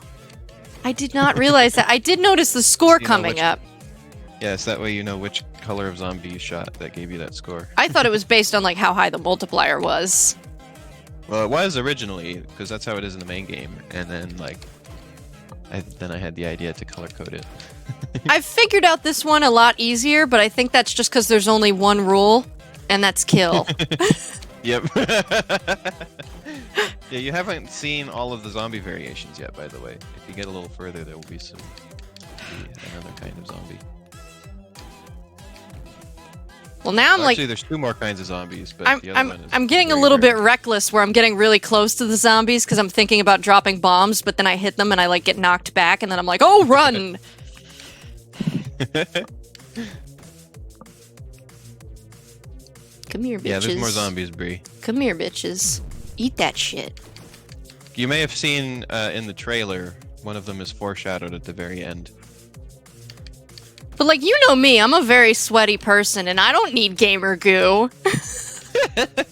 I did not realize that. I did notice the score coming up. Yes, that way you know which color of zombie you shot that gave you that score. I thought it was based on like how high the multiplier was. Well, it was originally, because that's how it is in the main game, and then like, then I had the idea to color code it. I figured out this one a lot easier, but I think that's just because there's only one rule, and that's kill. Yep. Yeah, you haven't seen all of the zombie variations yet, by the way. If you get a little further, there will be another kind of zombie. Well, now I'm actually, there's 2 more kinds of zombies, but the other one is I'm getting a little bit reckless, where I'm getting really close to the zombies because I'm thinking about dropping bombs, but then I hit them and I like get knocked back, and then I'm like, oh, run! Come here, bitches. Yeah, there's more zombies, Bree. Come here, bitches. Eat that shit. You may have seen in the trailer, one of them is foreshadowed at the very end. But like, you know me, I'm a very sweaty person, and I don't need gamer goo. It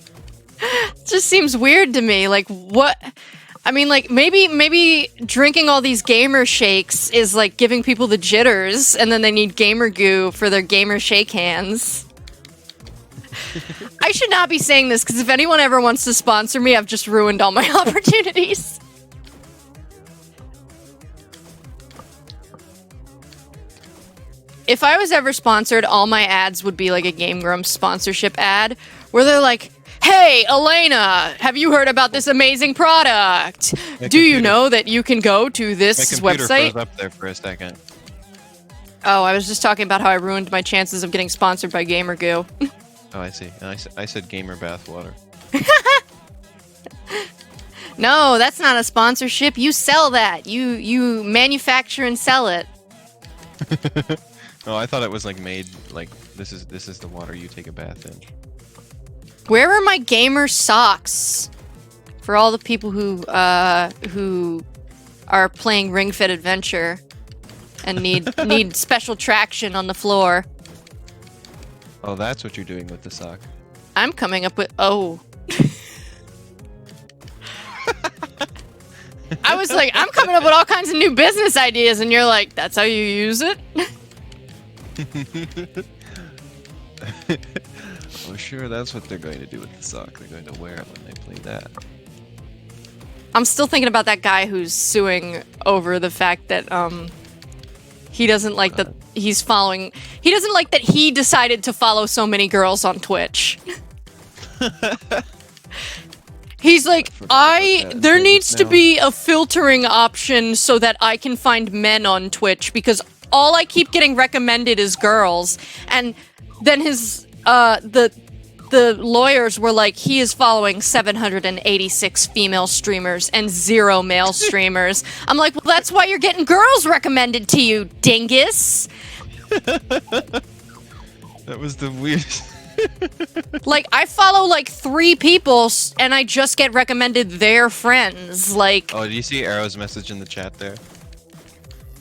just seems weird to me. Like, what? I mean, like, maybe drinking all these gamer shakes is like giving people the jitters, and then they need gamer goo for their gamer shake hands. I should not be saying this, because if anyone ever wants to sponsor me, I've just ruined all my opportunities. If I was ever sponsored, all my ads would be like a Game Grumps sponsorship ad, where they're like, "Hey, Alayna, have you heard about this amazing product? Do you know that you can go to this My computer website?" froze up there for a second. Oh, I was just talking about how I ruined my chances of getting sponsored by Gamer Goo. Oh, I see. And I said gamer bathwater. No, that's not a sponsorship. You sell that. You manufacture and sell it. Oh, I thought it was like made like this is the water you take a bath in. Where are my gamer socks? For all the people who are playing Ring Fit Adventure and need special traction on the floor. Oh, that's what you're doing with the sock. I'm coming up with I was like, I'm coming up with all kinds of new business ideas, and you're like, that's how you use it? Oh, sure, that's what they're going to do with the sock. They're going to wear it when they play that. I'm still thinking about that guy who's suing over the fact that he doesn't like that he's following. He doesn't like that he decided to follow so many girls on Twitch. He's like, there needs to be a filtering option so that I can find men on Twitch, because all I keep getting recommended is girls. And then his the lawyers were like, he is following 786 female streamers and 0 male streamers. I'm like, well, that's why you're getting girls recommended to you, dingus. That was the weirdest. Like, I follow like 3 people, and I just get recommended their friends. Like, Oh, do you see Arrow's message in the chat there?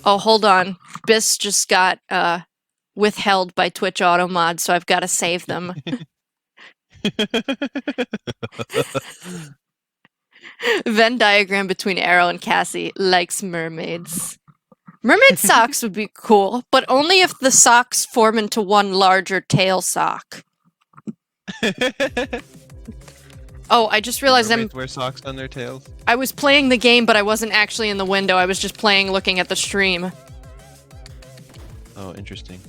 oh, hold on. Bis just got withheld by Twitch auto mod, so I've got to save them. Venn diagram between Arrow and Cassie likes mermaids. Mermaid socks would be cool, but only if the socks form into one larger tail sock. Oh, I just realized Mermaids wear socks on their tails? I was playing the game, but I wasn't actually in the window. I was just playing looking at the stream. Oh, interesting.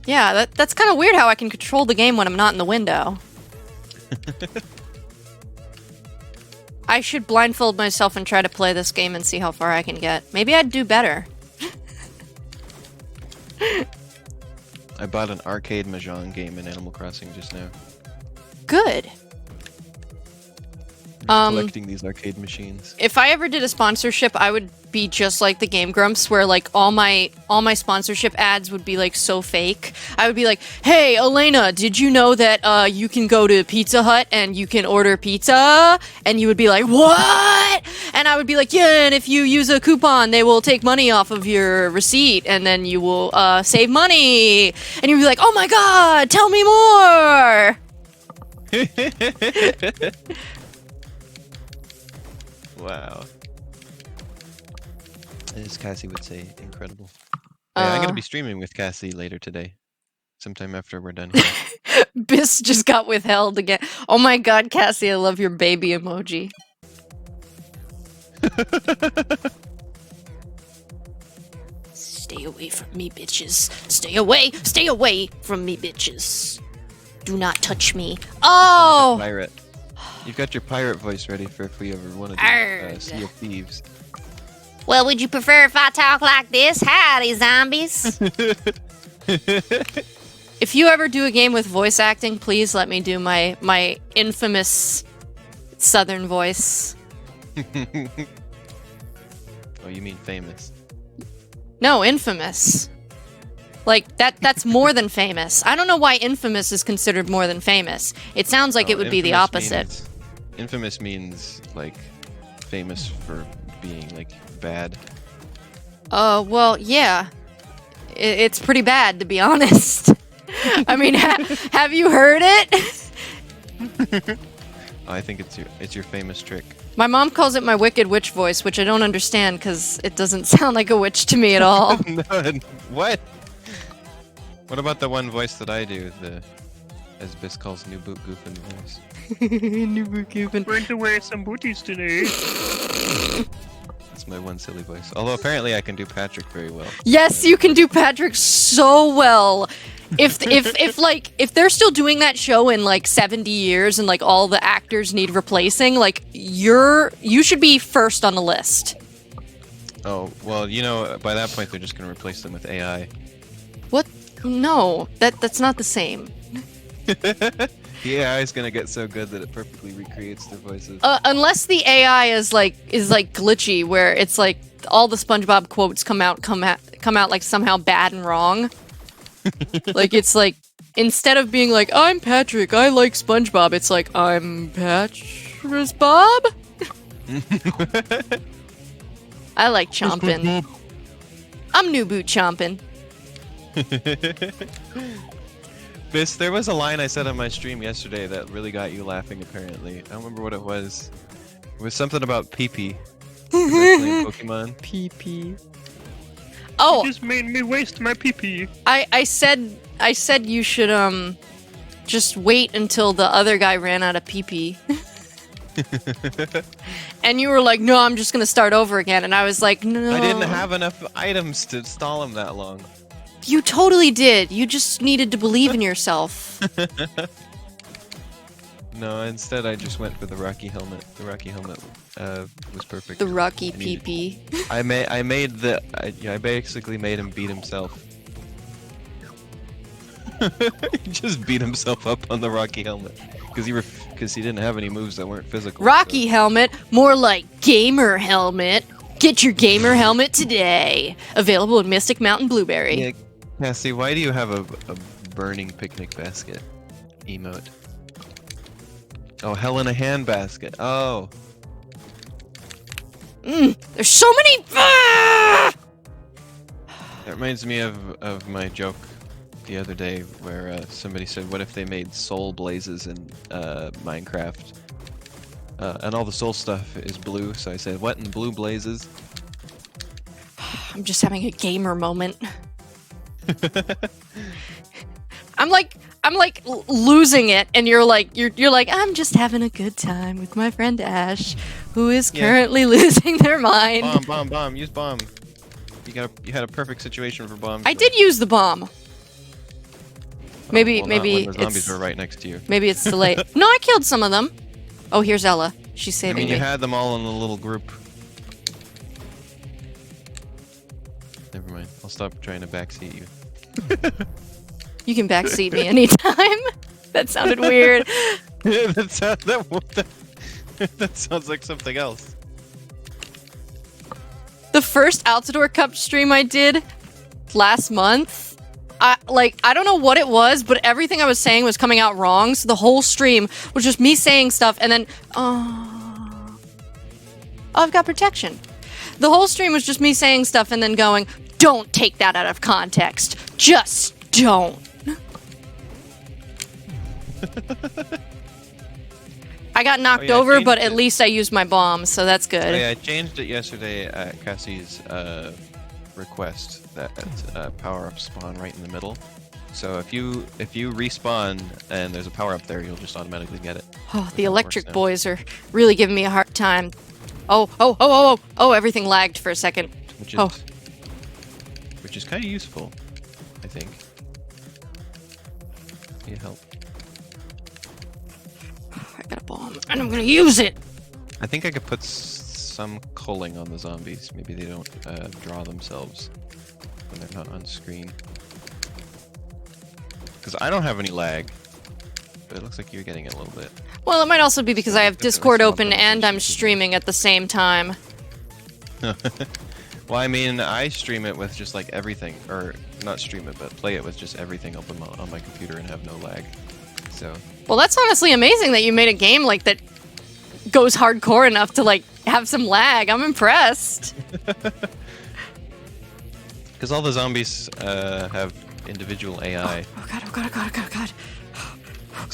Yeah, that's kind of weird how I can control the game when I'm not in the window. I should blindfold myself and try to play this game and see how far I can get. Maybe I'd do better. I bought an arcade mahjong game in Animal Crossing just now. Good. Collecting these arcade machines. If I ever did a sponsorship, I would be just like the Game Grumps, where like all my sponsorship ads would be like so fake. I would be like, "Hey, Alayna, did you know that you can go to Pizza Hut and you can order pizza?" And you would be like, "What?" And I would be like, "Yeah, and if you use a coupon, they will take money off of your receipt, and then you will save money." And you'd be like, "Oh my god, tell me more!" Wow. As Cassie would say, incredible. Yeah, I'm going to be streaming with Cassie later today. Sometime after we're done here. Bis just got withheld again. Oh my god, Cassie, I love your baby emoji. Stay away from me, bitches. Stay away from me, bitches. Do not touch me. Oh! Pirate. You've got your pirate voice ready for if we ever want to do Sea of Thieves. Well, would you prefer if I talk like this? Howdy, zombies. If you ever do a game with voice acting, please let me do my infamous southern voice. Oh, you mean famous? No, infamous. Like, that's more than famous. I don't know why infamous is considered more than famous. It sounds like it would be the opposite. Infamous means, like, famous for being, like, bad. Well, yeah. It's pretty bad, to be honest. I mean, have you heard it? I think it's your famous trick. My mom calls it my wicked witch voice, which I don't understand because it doesn't sound like a witch to me at all. No, what? What about the one voice that I do? The, as Biss calls, new boot goofing voice. New boot goofing. Going to wear some booties today. That's my one silly voice. Although apparently I can do Patrick very well. Yes, you can do Patrick so well. If they're still doing that show in like 70 years and like all the actors need replacing, like you should be first on the list. Oh, well, you know, by that point they're just going to replace them with AI. What? No, that's not the same. The AI is going to get so good that it perfectly recreates their voices. Unless the AI is like glitchy, where it's like all the SpongeBob quotes come out like somehow bad and wrong. Like it's like instead of being like I'm Patrick, I like SpongeBob, it's like I'm Patras Bob. I like chomping. I'm new boot chomping. Biss, there was a line I said on my stream yesterday that really got you laughing. Apparently, I don't remember what it was. It was something about pee-pee. Playing Pokemon. Pee-pee. Oh, You just made me waste my pee-pee. I said you should just wait until the other guy ran out of pee-pee. And you were like, no, I'm just gonna start over again. And I was like, no. I didn't have enough items to stall him that long. You totally did. You just needed to believe in yourself. No, instead I just went for the Rocky helmet. The Rocky helmet was perfect. The Rocky I needed- pee-pee. I basically made him beat himself. He just beat himself up on the Rocky helmet because he didn't have any moves that weren't physical. Rocky so. helmet, more like gamer helmet. Get your gamer helmet today. Available in Mystic Mountain Blueberry. Yeah, Cassie, why do you have a burning picnic basket emote? Oh, hell in a handbasket. Oh. There's so many. That reminds me of my joke the other day where somebody said, what if they made soul blazes in Minecraft? And all the soul stuff is blue, so I said, what in blue blazes? I'm just having a gamer moment. I'm like losing it, and you're like I'm just having a good time with my friend Ash, who is currently losing their mind. Bomb, use bomb. You had a perfect situation for bombs. I did use the bomb. Maybe Well, not when the it's zombies were right next to you. maybe it's too late. No, I killed some of them. Oh, here's Ella. She's I saving mean, you me. had them all in a little group. Never mind. I'll stop trying to backseat you. You can backseat me anytime. That sounded weird. that sounds like something else. The first Altador Cup stream I did last month, I don't know what it was, but everything I was saying was coming out wrong. So the whole stream was just me saying stuff and then, oh, I've got protection. The whole stream was just me saying stuff and then going, don't take that out of context. Just don't. I got knocked yeah, I over, changed but at it. least I used my bomb, so that's good. Oh, yeah, I changed it yesterday at Cassie's request that power-up spawn right in the middle. So if you respawn and there's a power-up there, you'll just automatically get it. Oh, the electric boys are really giving me a hard time. Oh, everything lagged for a second. Which is kind of useful, I think. Need help. I got a bomb, and I'm gonna use it! I think I could put some culling on the zombies. Maybe they don't draw themselves when they're not on screen. Because I don't have any lag, but it looks like you're getting it a little bit. Well, it might also be because I have Discord Definitely open some and I'm optimizations. streaming at the same time. Well, I mean, I stream it with just like everything, or not stream it, but play it with just everything open on my computer and have no lag. So. Well, that's honestly amazing that you made a game like that goes hardcore enough to like have some lag. I'm impressed. Because all the zombies have individual AI. Oh god.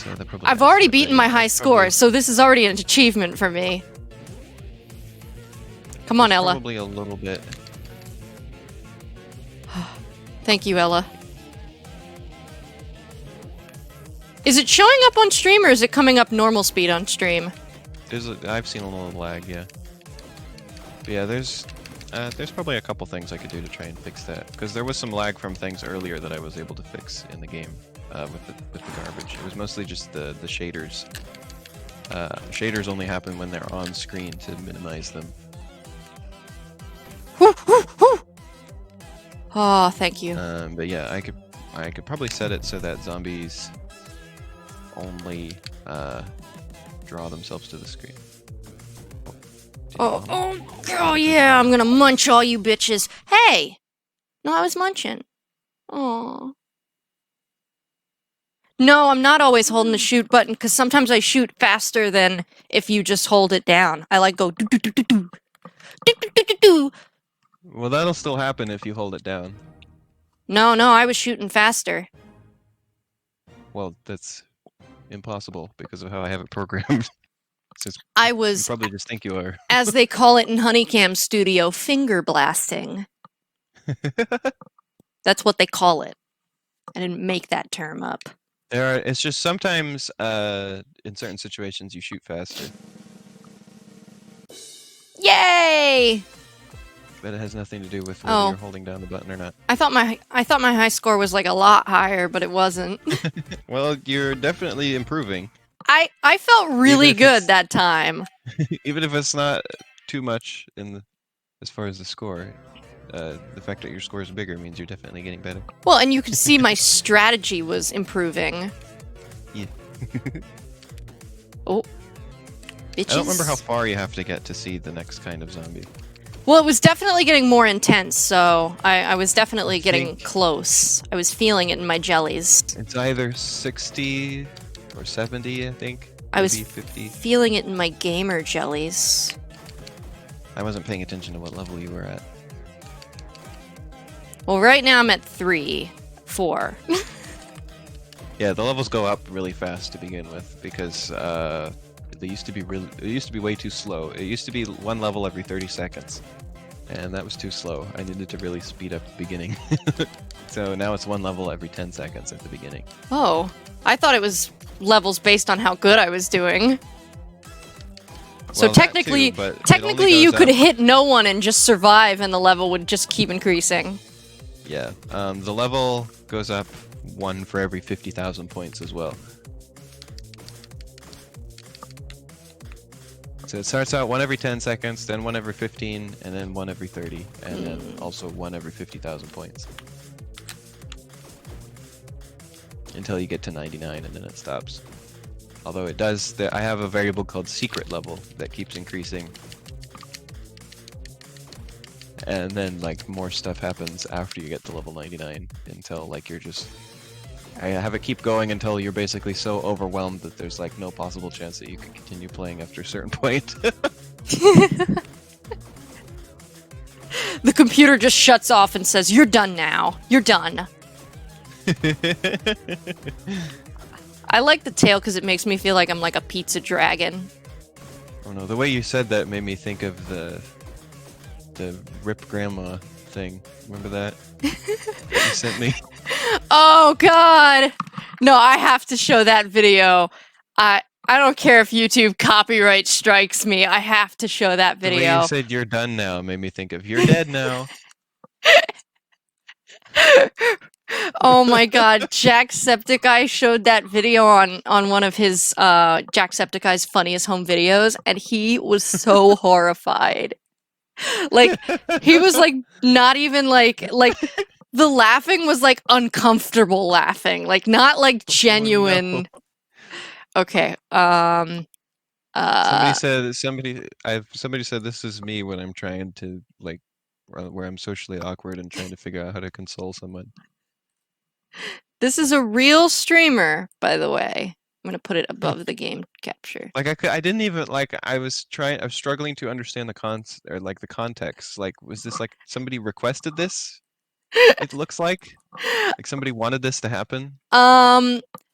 So that probably I've adds already to it, but beaten yeah, my high that's score, probably- so this is already an achievement for me. Come on, that's Ella. Probably a little bit. Thank you, Ella. Is it showing up on stream or is it coming up normal speed on stream? I've seen a little lag, yeah. But yeah, there's probably a couple things I could do to try and fix that, because there was some lag from things earlier that I was able to fix in the game with the garbage. It was mostly just the shaders. Shaders only happen when they're on screen to minimize them. Oh, thank you. But yeah, I could probably set it so that zombies only draw themselves to the screen. Oh yeah, I'm gonna munch all you bitches. Hey! No, I was munching. Oh. No, I'm not always holding the shoot button, because sometimes I shoot faster than if you just hold it down. I like go do do do do do. Do do do do do. Well, that'll still happen if you hold it down. No, I was shooting faster. Well, that's impossible because of how I have it programmed. Since I you was, probably just think you are. as they call it in Honeycam Studio, finger blasting. That's what they call it. I didn't make that term up. It's just sometimes in certain situations you shoot faster, Yay! but it has nothing to do with whether Oh. you're holding down the button or not. I thought my high score was like a lot higher, but it wasn't. Well, you're definitely improving, I felt really if good it's- that time. even if it's not too much as far as the score. The fact that your score is bigger means you're definitely getting better. Well, and you could see my strategy was improving. Yeah. Oh. Bitches. I don't remember how far you have to get to see the next kind of zombie. Well, it was definitely getting more intense, so I was definitely getting think- close. I was feeling it in my jellies. It's either 60 or 70, I think. I was Maybe 50. feeling it in my gamer jellies. I wasn't paying attention to what level you were at. Well, right now I'm at 3, 4. Yeah, the levels go up really fast to begin with because they used to be way too slow. It used to be one level every 30 seconds, and that was too slow. I needed to really speed up the beginning. So now it's one level every 10 seconds at the beginning. Oh, I thought it was levels based on how good I was doing. So Well, that technically, too, but it only technically you goes could up- hit no one and just survive, and the level would just keep increasing. Yeah, the level goes up one for every 50,000 points as well. So it starts out one every 10 seconds, then one every 15, and then one every 30, and then also one every 50,000 points. Until you get to 99, and then it stops. Although it does, I have a variable called secret level that keeps increasing. And then like more stuff happens after you get to level 99 until like you're just... I have it keep going until you're basically so overwhelmed that there's like no possible chance that you can continue playing after a certain point. The computer just shuts off and says, "You're done now. You're done." I like the tail because it makes me feel like I'm like a pizza dragon. Oh no, the way you said that made me think of the Rip Grandma thing. Remember that? That you sent me? Oh god! No, I have to show that video. I don't care if YouTube copyright strikes me. I have to show that The way video. you said "you're done now" made me think of "you're dead now." Oh my god, Jacksepticeye showed that video on one of his Jacksepticeye's funniest home videos, and he was so horrified. Like he was like not even like the laughing was like uncomfortable laughing, like not like genuine. Okay. Somebody said somebody said this is me when I'm trying to like where I'm socially awkward and trying to figure out how to console someone. This is a real streamer, by the way. I'm gonna put it above the game capture. Like I didn't even like I was struggling to understand the context. Like was this like somebody requested this? It looks like somebody wanted this to happen.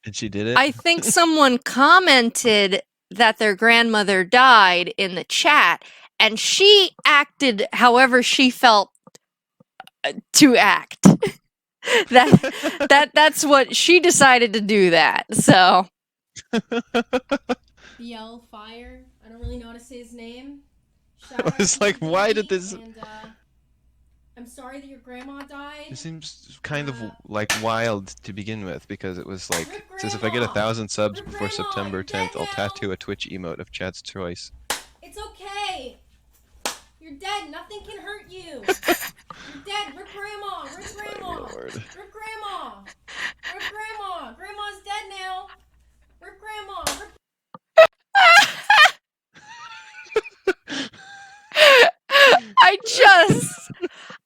And she did it? I think someone commented that their grandmother died in the chat, and she acted however she felt to act. That's what she decided to do that. So BL Fire. I don't really know how to say his name. I was like, why did this... And, I'm sorry that your grandma died. It seems kind of like wild to begin with, because it was like, Rip it says if I get Grandma! 1,000 subs Rip before Grandma, September you're dead 10th, I'll now! tattoo a Twitch emote of Chad's choice. It's okay. You're dead. Nothing can hurt you. You're dead. Rip Grandma. Rip Grandma. My lord. Rip Grandma. Rip Grandma. Grandma's dead now. Rip Grandma. Rip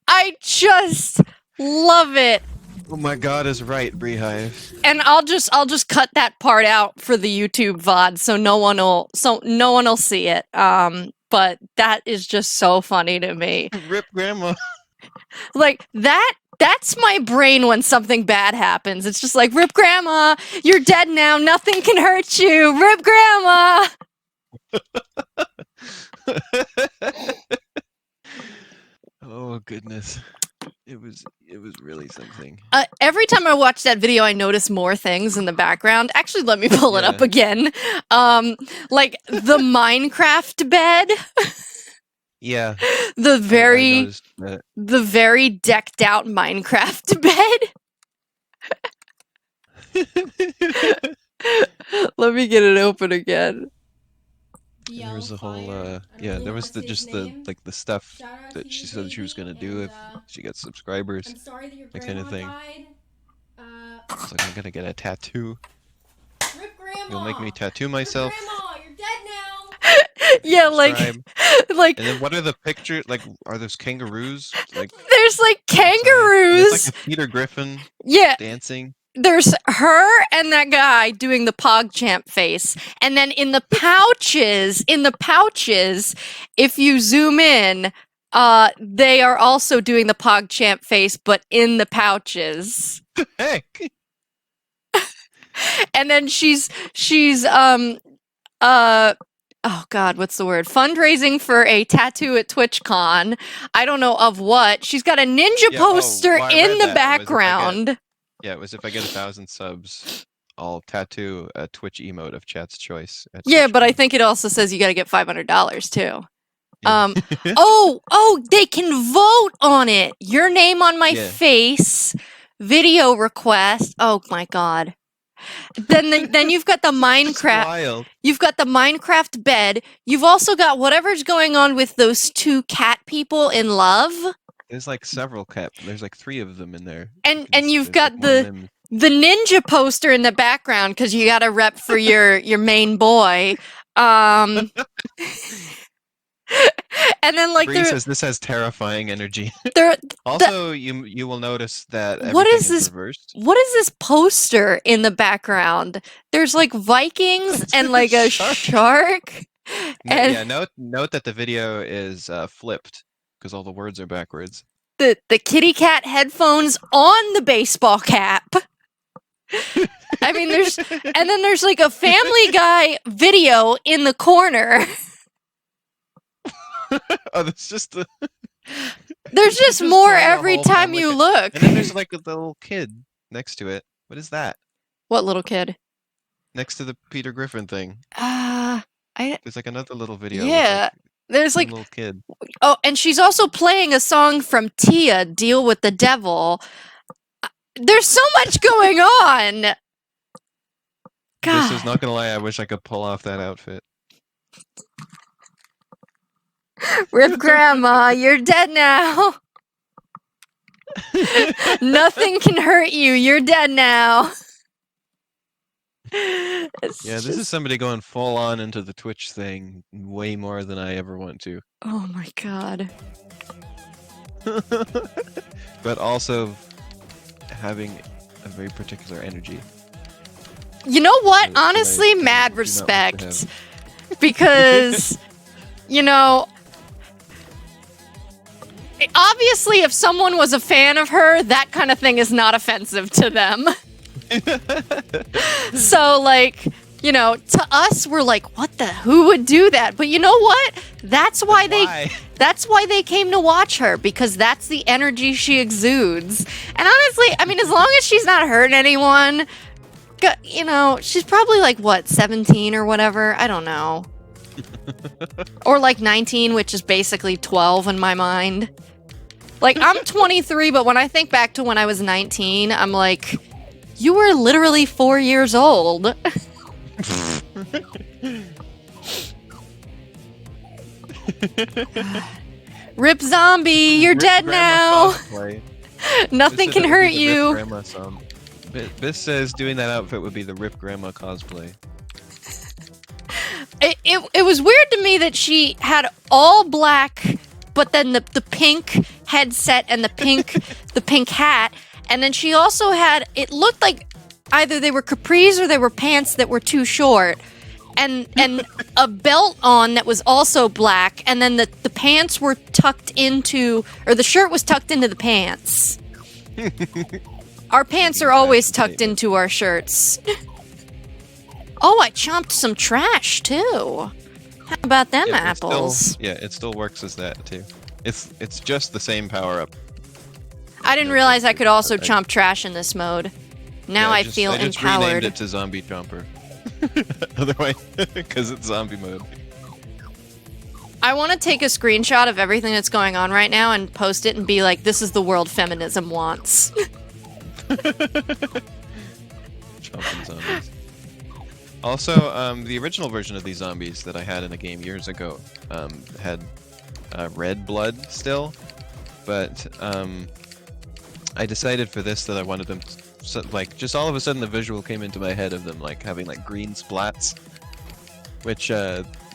I just love it. Oh my god is right, Beehive. And I'll just cut that part out for the YouTube VOD so no one will see it. But that is just so funny to me. Rip Grandma. Like that's my brain when something bad happens. It's just like, Rip Grandma, you're dead now, nothing can hurt you. Rip Grandma. Oh goodness. It was really something. Every time I watch that video, I notice more things in the background. Actually, let me pull it up Yeah. again. Like the Minecraft bed. Yeah. The I very noticed that. the very decked out Minecraft bed. Let me get it open again. BL There was a whole Fire. I don't yeah, really there know was how to say just his the name. like the stuff Shout out that to she you, said she was gonna baby, do and, if she got subscribers. I'm sorry that your That grandma kinda thing. died. It's like, I'm gonna get a tattoo. Rip Grandma. You'll make me tattoo Rip myself. Grandma, you're dead now. Yeah, like Subscribe. like And then what are the pictures? Like, are those kangaroos? Like, there's like outside? kangaroos. There's like a Peter Griffin Yeah, dancing. there's her and that guy doing the PogChamp face. And then in the pouches, if you zoom in, they are also doing the PogChamp face, but in the pouches. Heck. And then she's oh god, what's the word? Fundraising for a tattoo at TwitchCon. I don't know of what. She's got a ninja Yeah, oh, poster well, I in read the that. It was if I get- background. Yeah, it was if I get 1,000 subs, I'll tattoo a Twitch emote of Chat's choice. At Yeah, but I TwitchCon. think it also says you got to get $500 too. Yeah. Oh, they can vote on it. Your name on my Yeah. face. Video request. Oh my god. Then you've got the It's Minecraft. wild. You've got the Minecraft bed. You've also got whatever's going on with those two cat people in love. There's like several there's like 3 of them in there. And you've There's, got like, more limbs. the ninja poster in the background because you got to rep for your main boy. And then like Bree says this has terrifying energy. there Also, you will notice that What everything is this- reversed. what is this poster in the background? There's like Vikings It's and a like a shark. shark. And Yeah, note that the video is flipped because all the words are backwards. the kitty cat headphones on the baseball cap. I mean, and then there's like a Family Guy video in the corner. Oh, that's just the. There's just Just more trying to every hold it time on you like look. And then there's like a little kid next to it. What is that? What little kid? Next to the Peter Griffin thing. There's There's like another little video. yeah. There's Some like little kid. oh, and she's also playing a song from Tia, "Deal with the Devil." There's so much going on. This is God. not gonna lie. I wish I could pull off that outfit. Rip Grandma, you're dead now. Nothing can hurt you. You're dead now. It's Yeah, this just- is somebody going full on into the Twitch thing way more than I ever want to. Oh my god. But also having a very particular energy. You know what? that I Honestly, do mad not want to respect. have. Because, you know, obviously if someone was a fan of her, that kind of thing is not offensive to them. So, like, you know, to us, we're like, what the? Who would do that? But you know what? That's why they came to watch her, because that's the energy she exudes. And honestly, I mean, as long as she's not hurting anyone, you know, she's probably like, what, 17 or whatever? I don't know. Or like 19, which is basically 12 in my mind. Like, I'm 23, but when I think back to when I was 19, I'm like, you were literally 4 years old. Rip zombie, you're dead now. Nothing can hurt you. Biss says doing that outfit would be the Rip Grandma cosplay. It was weird to me that she had all black, but then the pink headset and the pink hat, and then she also had, it looked like either they were capris or they were pants that were too short, and a belt on that was also black, and then the pants were tucked into, or the shirt was tucked into the pants. Our pants are always tucked into our shirts. Oh, I chomped some trash too. How about them apples? It still works as that too. It's just the same power up. I didn't realize I could also chomp trash in this mode. Now I feel I just empowered. renamed it to Zombie Chomper. Otherwise, because it's zombie mode. I want to take a screenshot of everything that's going on right now and post it and be like, this is the world feminism wants. Chomping zombies. Also, the original version of these zombies that I had in a game years ago had red blood still, but I decided for this that I wanted them to, like, just all of a sudden the visual came into my head of them like having like green splats, which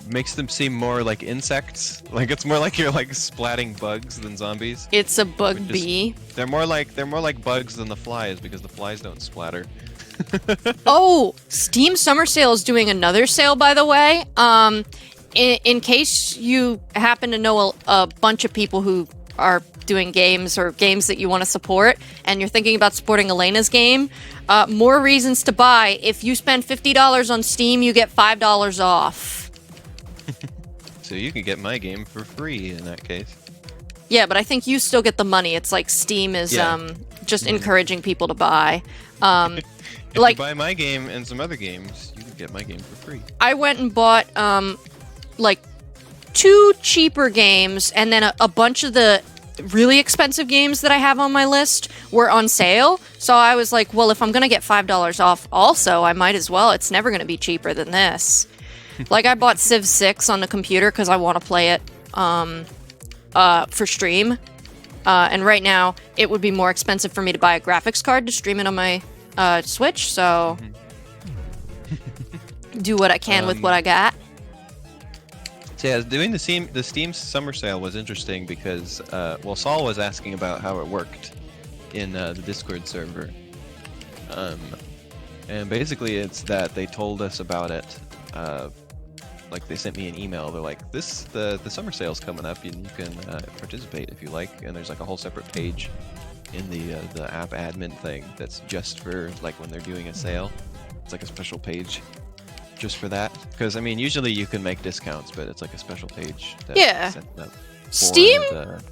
makes them seem more like insects. Like, it's more like you're like splatting bugs than zombies. It's a bug bee. They're more like bugs than the flies, because the flies don't splatter. Oh, Steam Summer Sale is doing another sale, by the way. In case you happen to know a bunch of people who are doing games or games that you want to support, and you're thinking about supporting Alayna's game, more reasons to buy. If you spend $50 on Steam, you get $5 off. So you can get my game for free in that case. Yeah, but I think you still get the money. It's like Steam is just encouraging people to buy. If like, you buy my game and some other games, you can get my game for free. I went and bought like 2 cheaper games, and then a bunch of the really expensive games that I have on my list were on sale. So I was like, well, if I'm gonna get $5 off also, I might as well. It's never gonna be cheaper than this. Like, I bought Civ 6 on the computer because I want to play it for stream. And right now, it would be more expensive for me to buy a graphics card to stream it on my Switch, so do what I can with what I got. So yeah, doing the Steam Summer Sale was interesting because, well, Saul was asking about how it worked in the Discord server. And basically it's that they told us about it, like they sent me an email. They're like, the summer sale's coming up and you can participate if you like. And there's like a whole separate page in the app admin thing that's just for like when they're doing a sale. It's like a special page just for that. Because I mean, usually you can make discounts, but it's like a special page that's set up for Steam,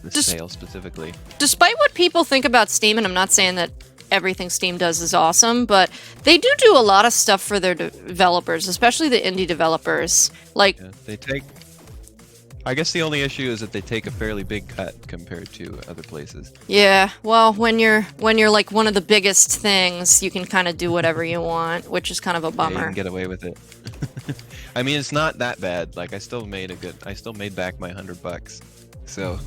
the sale specifically. Despite what people think about Steam, and I'm not saying that everything Steam does is awesome, but they do a lot of stuff for their developers, especially the indie developers. Like, they take. I guess the only issue is that they take a fairly big cut compared to other places. Yeah, well, when you're like one of the biggest things, you can kind of do whatever you want, which is kind of a bummer. Yeah, you can get away with it. I mean, it's not that bad. Like, I still made back my $100. So.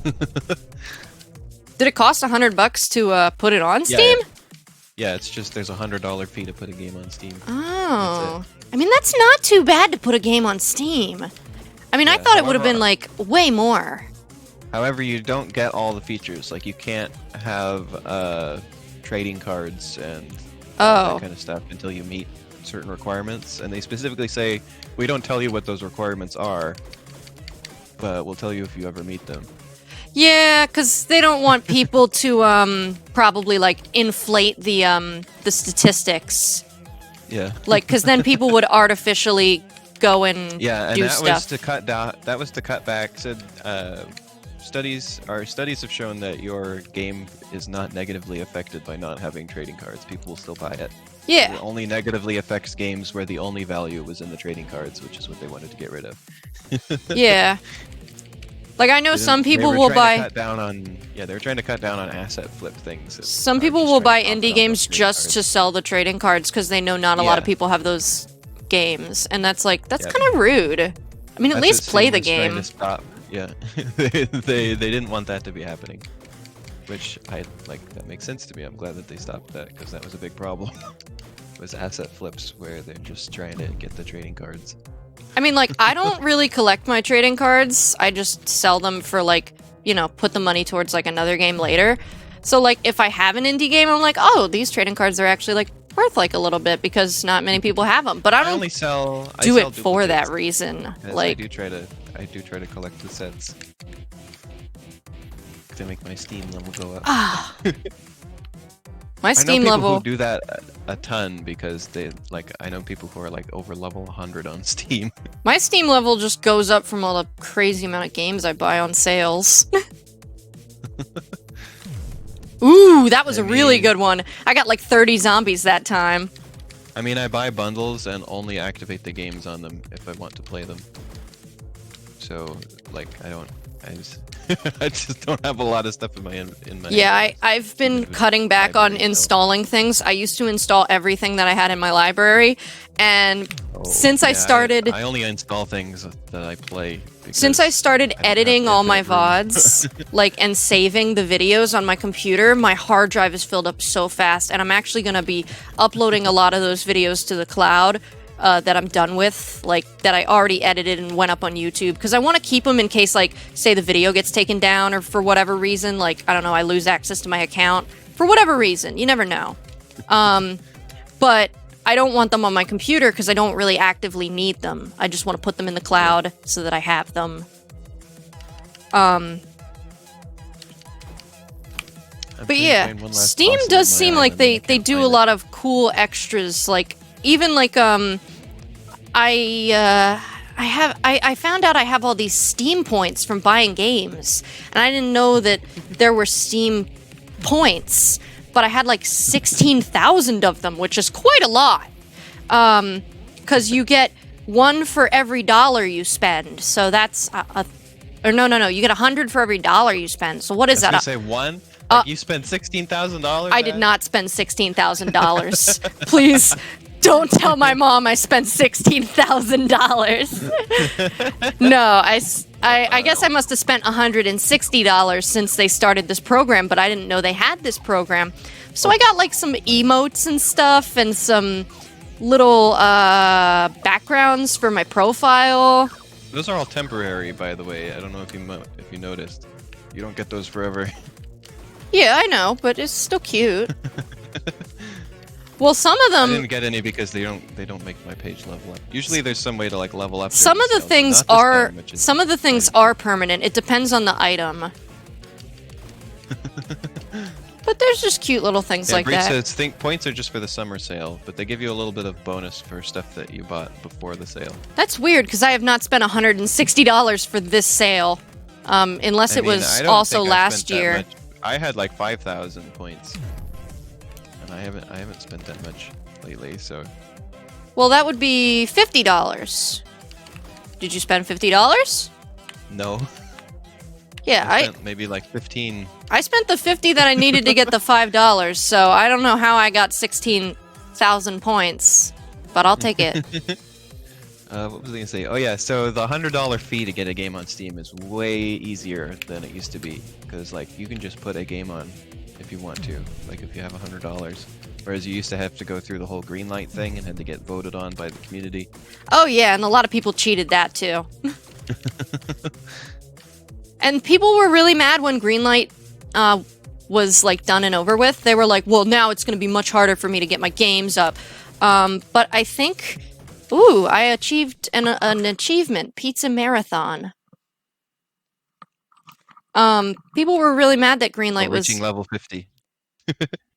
Did it cost $100 to put it on Steam? Yeah, it's just there's a $100 fee to put a game on Steam. Oh, I mean, that's not too bad to put a game on Steam. I mean, I thought it would have been like way more. However, you don't get all the features. Like, you can't have trading cards and that kind of stuff until you meet certain requirements. And they specifically say, we don't tell you what those requirements are, but we'll tell you if you ever meet them. Yeah, because they don't want people to probably like inflate the statistics. Yeah. Like, because then people would artificially go and Yeah, and do that stuff. was to cut down. That was to cut back. Said studies have shown that your game is not negatively affected by not having trading cards. People will still buy it. Yeah. It only negatively affects games where the only value was in the trading cards, which is what they wanted to get rid of. Yeah. Like, I know some people they will were trying to buy. cut down on, yeah, they were trying to cut down on asset flip things. that Some are people just will trying buy to profit indie off games those trading just cards. to sell the trading cards because they know not a lot of Yeah. people have those games, and that's like that's Yeah. kind of rude. I mean, at That's least what play Steam the was trying game. to stop. Yeah, they didn't want that to be happening, which that makes sense to me. I'm glad that they stopped that because that was a big problem. Was asset flips where they're just trying to get the trading cards. I mean, like, I don't really collect my trading cards. I just sell them for, like, you know, put the money towards, like, another game later. So, like, if I have an indie game, I'm like, oh, these trading cards are actually, like, worth, like, a little bit because not many people have them. But I I don't only sell. I do sell it for that duplicates, reason. 'cause Like, I do try to collect the sets to make my Steam level go up. ah. My I know Steam people level... who do that a ton because they I know people who are like over level 100 on Steam. My Steam level just goes up from all the crazy amount of games I buy on sales. Ooh, that was a really mean- good one. I got like 30 zombies that time. I mean, I buy bundles and only activate the games on them if I want to play them. So, like, I just don't have a lot of stuff in my Yeah, I've been Even cutting back on library, so- installing things. I used to install everything that I had in my library, and since I started... I only install things that I play. Since I because started I don't have editing all my infinite room. VODs, like, and saving the videos on my computer, my hard drive is filled up so fast, and I'm actually going to be uploading a lot of those videos to the cloud that I'm done with, like, that I already edited and went up on YouTube, because I want to keep them in case, like, say the video gets taken down, or for whatever reason, like, I don't know, I lose access to my account, for whatever reason, you never know. But I don't want them on my computer because I don't really actively need them. I just want to put them in the cloud so that I have them. I'm But trying to yeah, find one last Steam fossil does in my seem eye like and then I they can't do find a it. lot of cool extras. Like, even like I found out I have all these Steam points from buying games, and I didn't know that there were Steam points. But I had like 16,000 of them, which is quite a lot. Because you get one for every $1 you spend. So that's or no, you get 100 for every $1 you spend. So what is I was that? gonna say one. Like you spent $16,000. I did not spend $16,000. Please don't tell my mom I spent $16,000. No, I guess I must have spent $160 since they started this program, but I didn't know they had this program. So I got like some emotes and stuff and some little backgrounds for my profile. Those are all temporary, by the way. I don't know if you noticed. You don't get those forever. Yeah, I know, but it's still cute. Well, some of I them... didn't get any because they don't make my page level up. Usually there's some way to like level up. Some of the things are permanent. It depends on the item. But there's just cute little things like Breed that. says points are just for the summer sale, but they give you a little bit of bonus for stuff that you bought before the sale. That's weird because I have not spent $160 for this sale, unless it was I don't also think I last spent that year. much. I had like 5,000 points, and I haven't spent that much lately. So Well, that would be $50. Did you spend $50? no, Yeah, I spent maybe like 15. I spent the $50 that I needed to get the $5, so I don't know how I got 16,000 points, but I'll take it. What was I gonna say? Oh yeah, so the $100 fee to get a game on Steam is way easier than it used to be, because like you can just put a game on if you want to, like if you have $100, whereas you used to have to go through the whole green light thing and had to get voted on by the community. Oh yeah, and a lot of people cheated that too. And people were really mad when Greenlight was like done and over with. They were like, well, now it's going to be much harder for me to get my games up. But I think, ooh, I achieved an achievement, Pizza Marathon. People were really mad that Greenlight Or was. reaching level 50.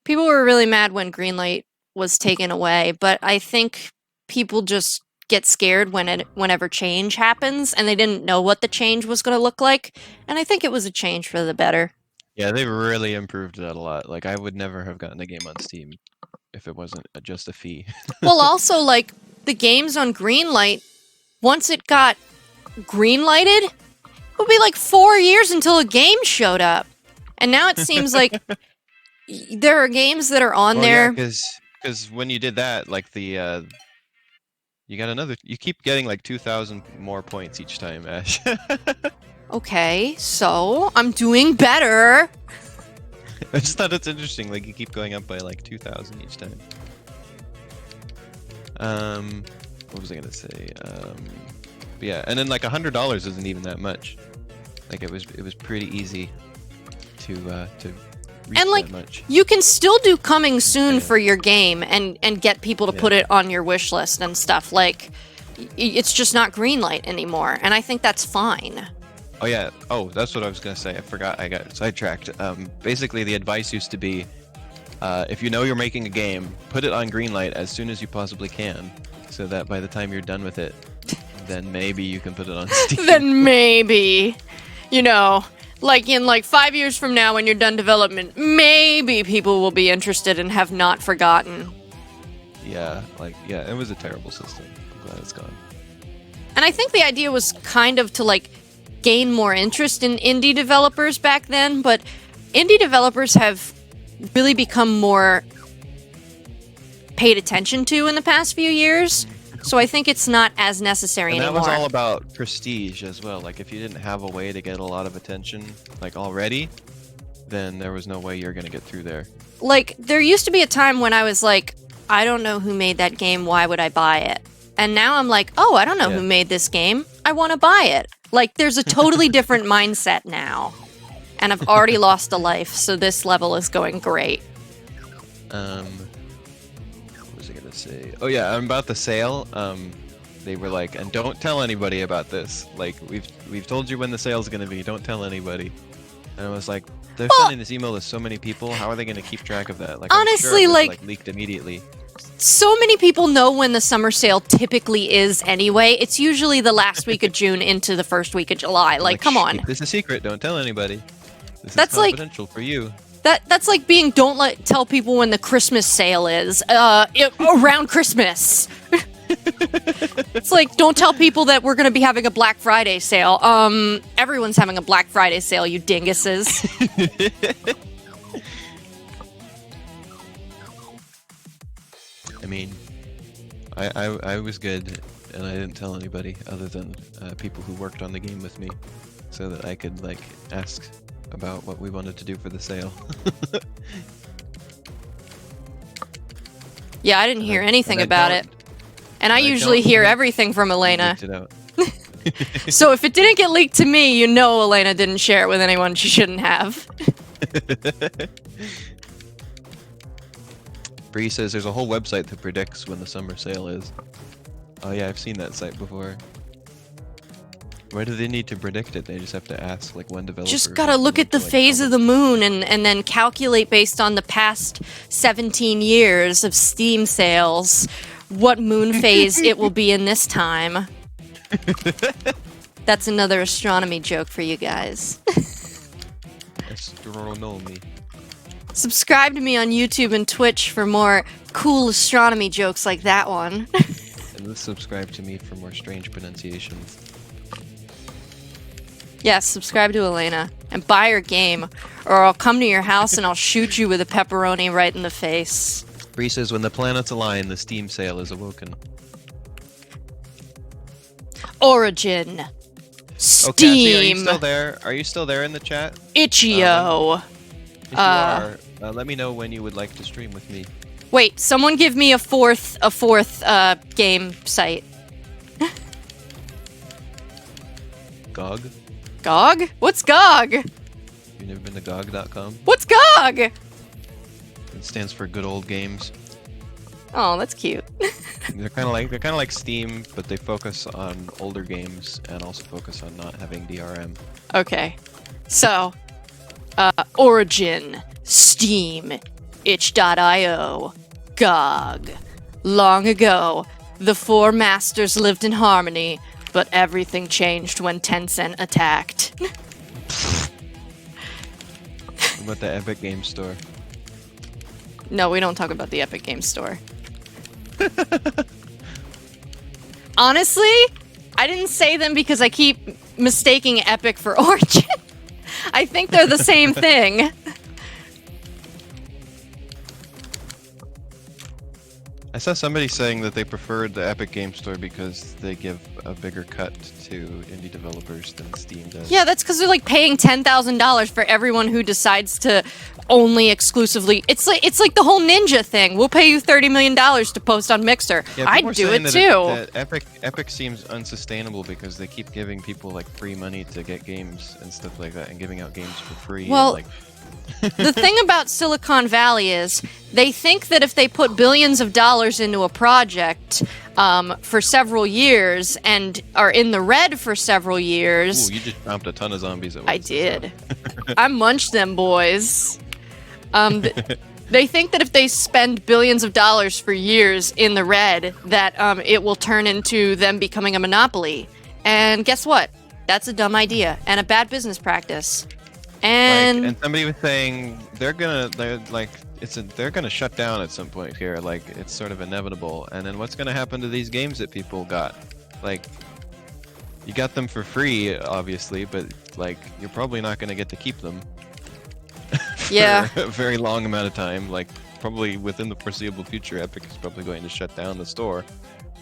People were really mad when Greenlight was taken away, but I think people just get scared whenever change happens, and they didn't know what the change was going to look like, and I think it was a change for the better. Yeah, they really improved that a lot. Like, I would never have gotten a game on Steam if it wasn't just a fee. Well, also, like, the games on Greenlight, once it got greenlighted, it would be like 4 years until a game showed up. And now it seems like there are games that are on there. Because when you did that, like the you got another. You keep getting like 2,000 more points each time, Ash. Okay, so I'm doing better. I just thought it's interesting. Like you keep going up by like 2,000 each time. What was I gonna say? But yeah, and then like $100 isn't even that much. Like it was pretty easy to reach And like that much. you can still do coming soon for your game and get people to put it on your wish list and stuff. Like it's just not Greenlight anymore, and I think that's fine. Oh yeah. Oh, that's what I was gonna say. I forgot. I got sidetracked. Basically, the advice used to be, if you know you're making a game, put it on Greenlight as soon as you possibly can, so that by the time you're done with it, then maybe you can put it on Steam. Then maybe, you know, like in like 5 years from now when you're done development, maybe people will be interested and have not forgotten. Yeah. Like yeah, it was a terrible system. I'm glad it's gone. And I think the idea was kind of to like gain more interest in indie developers back then, but indie developers have really become more paid attention to in the past few years. So I think it's not as necessary And that anymore. was all about prestige as well. Like if you didn't have a way to get a lot of attention, like already, then there was no way you're gonna get through there. Like there used to be a time when I was like, I don't know who made that game, why would I buy it? And now I'm like, oh, I don't know who made this game, I want to buy it. Like there's a totally different mindset now. And I've already lost a life, so this level is going great. What was I gonna say? Oh yeah, about the sale. They were like, and don't tell anybody about this. Like we've told you when the sale's gonna be. Don't tell anybody. And I was like, they're sending this email to so many people. How are they gonna keep track of that? Like Honestly, I'm sure it was, like leaked immediately. So many people know when the summer sale typically is anyway. It's usually the last week of June into the first week of July. Like, come on. Keep this a secret. Don't tell anybody. This That's is like- confidential for you. That's like being don't tell people when the Christmas sale is around Christmas. It's like don't tell people that we're going to be having a Black Friday sale. Everyone's having a Black Friday sale, you dinguses. I mean, I was good, and I didn't tell anybody other than people who worked on the game with me, so that I could like ask about what we wanted to do for the sale. Yeah, I didn't hear anything I about don't- it. And I usually don't hear think everything from Alayna. Leaked it out. So if it didn't get leaked to me, you know Alayna didn't share it with anyone she shouldn't have. Bree says there's a whole website that predicts when the summer sale is. Oh yeah, I've seen that site before. Why do they need to predict it? They just have to ask like when developers. Just gotta look at the phase of the moon and then calculate based on the past 17 years of Steam sales what moon phase it will be in this time. That's another astronomy joke for you guys. Astronomy. Subscribe to me on YouTube and Twitch for more cool astronomy jokes like that one. And subscribe to me for more strange pronunciations. Yes, subscribe to Alayna and buy her game, or I'll come to your house and I'll shoot you with a pepperoni right in the face. Bree says when the planets align, the Steam sale is awoken. Origin. Steam. Oh, Cassie, are you still there? Are you still there in the chat? Itch.io. If you are, let me know when you would like to stream with me. Wait, someone give me a fourth game site. GOG? GOG? What's GOG? You've never been to GOG.com? What's GOG? It stands for Good Old Games. Oh, that's cute. They're kind of like Steam, but they focus on older games and also focus on not having DRM. Okay. So, Origin, Steam, itch.io, GOG. Long ago, the four masters lived in harmony, but everything changed when Tencent attacked. What about the Epic Game Store? No, we don't talk about the Epic Games Store. Honestly, I didn't say them because I keep mistaking Epic for Origin. I think they're the same thing. I saw somebody saying that they preferred the Epic Game Store because they give a bigger cut to indie developers than Steam does. Yeah, that's because they're like paying $10,000 for everyone who decides to only exclusively. It's like the whole Ninja thing. We'll pay you $30 million to post on Mixer. Yeah, I'd people are do saying it that too. that Epic seems unsustainable because they keep giving people like free money to get games and stuff like that, and giving out games for free. Well, and, like, The thing about Silicon Valley is they think that if they put billions of dollars into a project for several years and are in the red for several years. ooh, you just chomped a ton of zombies at once. I did. I munched them, boys. They think that if they spend billions of dollars for years in the red, that it will turn into them becoming a monopoly. And guess what? That's a dumb idea and a bad business practice. And Somebody was saying they're gonna shut down at some point here. Like, it's sort of inevitable. And then what's gonna happen to these games that people got? Like, you got them for free, obviously, but like you're probably not gonna get to keep them. Yeah. For a very long amount of time. Like, probably within the foreseeable future, Epic is probably going to shut down the store.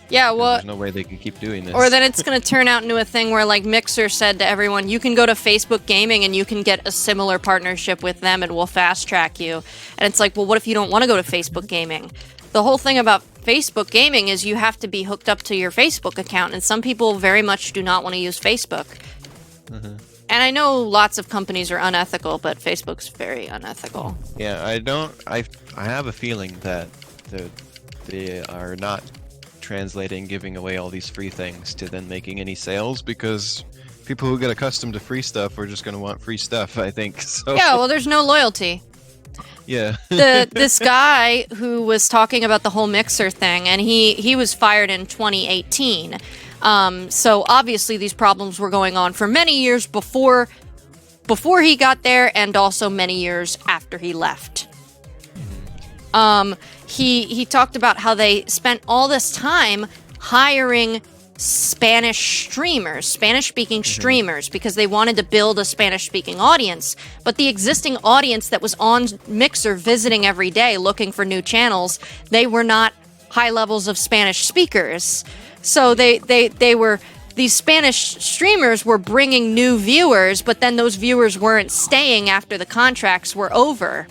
yeah, well, There's no way they can keep doing this. or then it's going to turn out into a thing where, like, Mixer said to everyone, you can go to Facebook Gaming and you can get a similar partnership with them and we'll fast track you. And it's like, well, what if you don't want to go to Facebook Gaming? The whole thing about Facebook Gaming is you have to be hooked up to your Facebook account, and some people very much do not want to use Facebook. Mm-hmm. And I know lots of companies are unethical, but Facebook's very unethical. Yeah, I have a feeling that they are not translating giving away all these free things to then making any sales, because people who get accustomed to free stuff are just going to want free stuff, I think. So Yeah, well, there's no loyalty. yeah. This guy who was talking about the whole Mixer thing, and he was fired in 2018. So obviously these problems were going on for many years before he got there, and also many years after he left. He talked about how they spent all this time hiring Spanish-speaking streamers, because they wanted to build a Spanish-speaking audience. But the existing audience that was on Mixer visiting every day looking for new channels, they were not high levels of Spanish speakers. So these Spanish streamers were bringing new viewers, but then those viewers weren't staying after the contracts were over.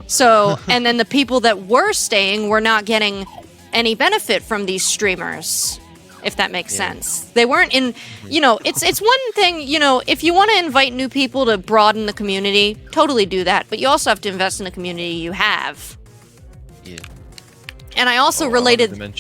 So, and then the people that were staying were not getting any benefit from these streamers, if that makes sense. They weren't in, it's one thing, if you want to invite new people to broaden the community, totally do that. But you also have to invest in the community you have. Yeah. And I also I related... wanted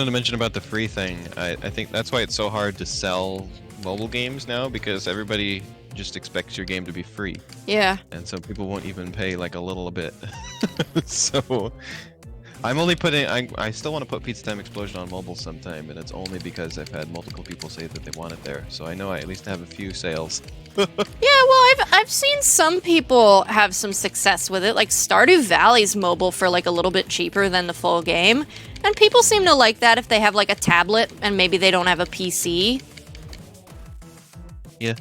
to mention about the free thing. I think that's why it's so hard to sell mobile games now, because everybody just expects your game to be free. Yeah. And so people won't even pay like a little bit. So I'm only putting... I still want to put Pizza Time Explosion on mobile sometime, and it's only because I've had multiple people say that they want it there. So I know I at least have a few sales. Yeah, well, I've seen some people have some success with it. Like, Stardew Valley's mobile for like a little bit cheaper than the full game. And people seem to like that if they have like a tablet and maybe they don't have a PC. Yeah.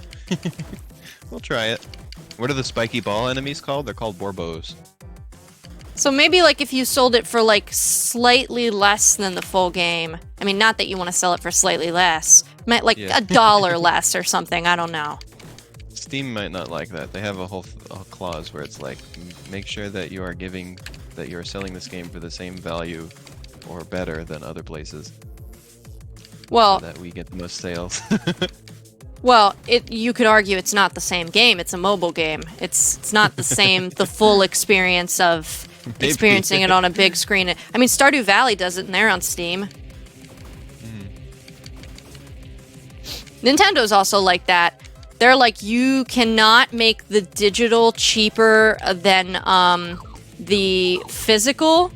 We'll try it. What are the spiky ball enemies called? They're called Borbos. So maybe like if you sold it for like slightly less than the full game. I mean, not that you want to sell it for slightly less. Like $1 less or something. I don't know. Steam might not like that. They have a whole clause where it's like, make sure that you are selling this game for the same value or better than other places. Well, so that we get the most sales. well, you could argue it's not the same game. It's a mobile game. It's not the same, the full experience of Maybe. experiencing it on a big screen. I mean, Stardew Valley does it, and they're on Steam. Nintendo's also like that. They're like, you cannot make the digital cheaper than the physical.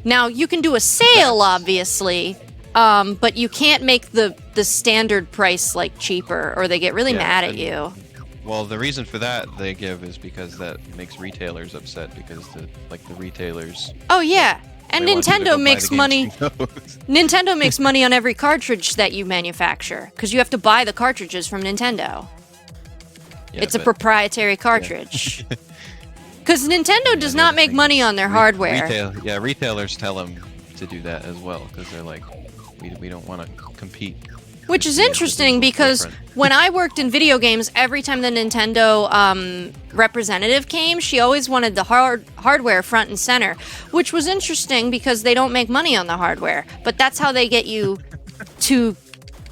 Now, you can do a sale, obviously, but you can't make the standard price, like, cheaper, or they get really mad at you. Well, the reason for that they give is because that makes retailers upset, because the retailers... Oh, yeah. And they want you to go Nintendo buy makes the money. games from those. Nintendo makes money on every cartridge that you manufacture, because you have to buy the cartridges from Nintendo. Yeah, It's a but proprietary cartridge. Because Nintendo does not make money on their hardware. Retailers tell them to do that as well, because they're like, we don't want to compete. Which with is the interesting digital because footprint. when I worked in video games, every time the Nintendo representative came, she always wanted the hardware front and center, which was interesting because they don't make money on the hardware. But that's how they get you to...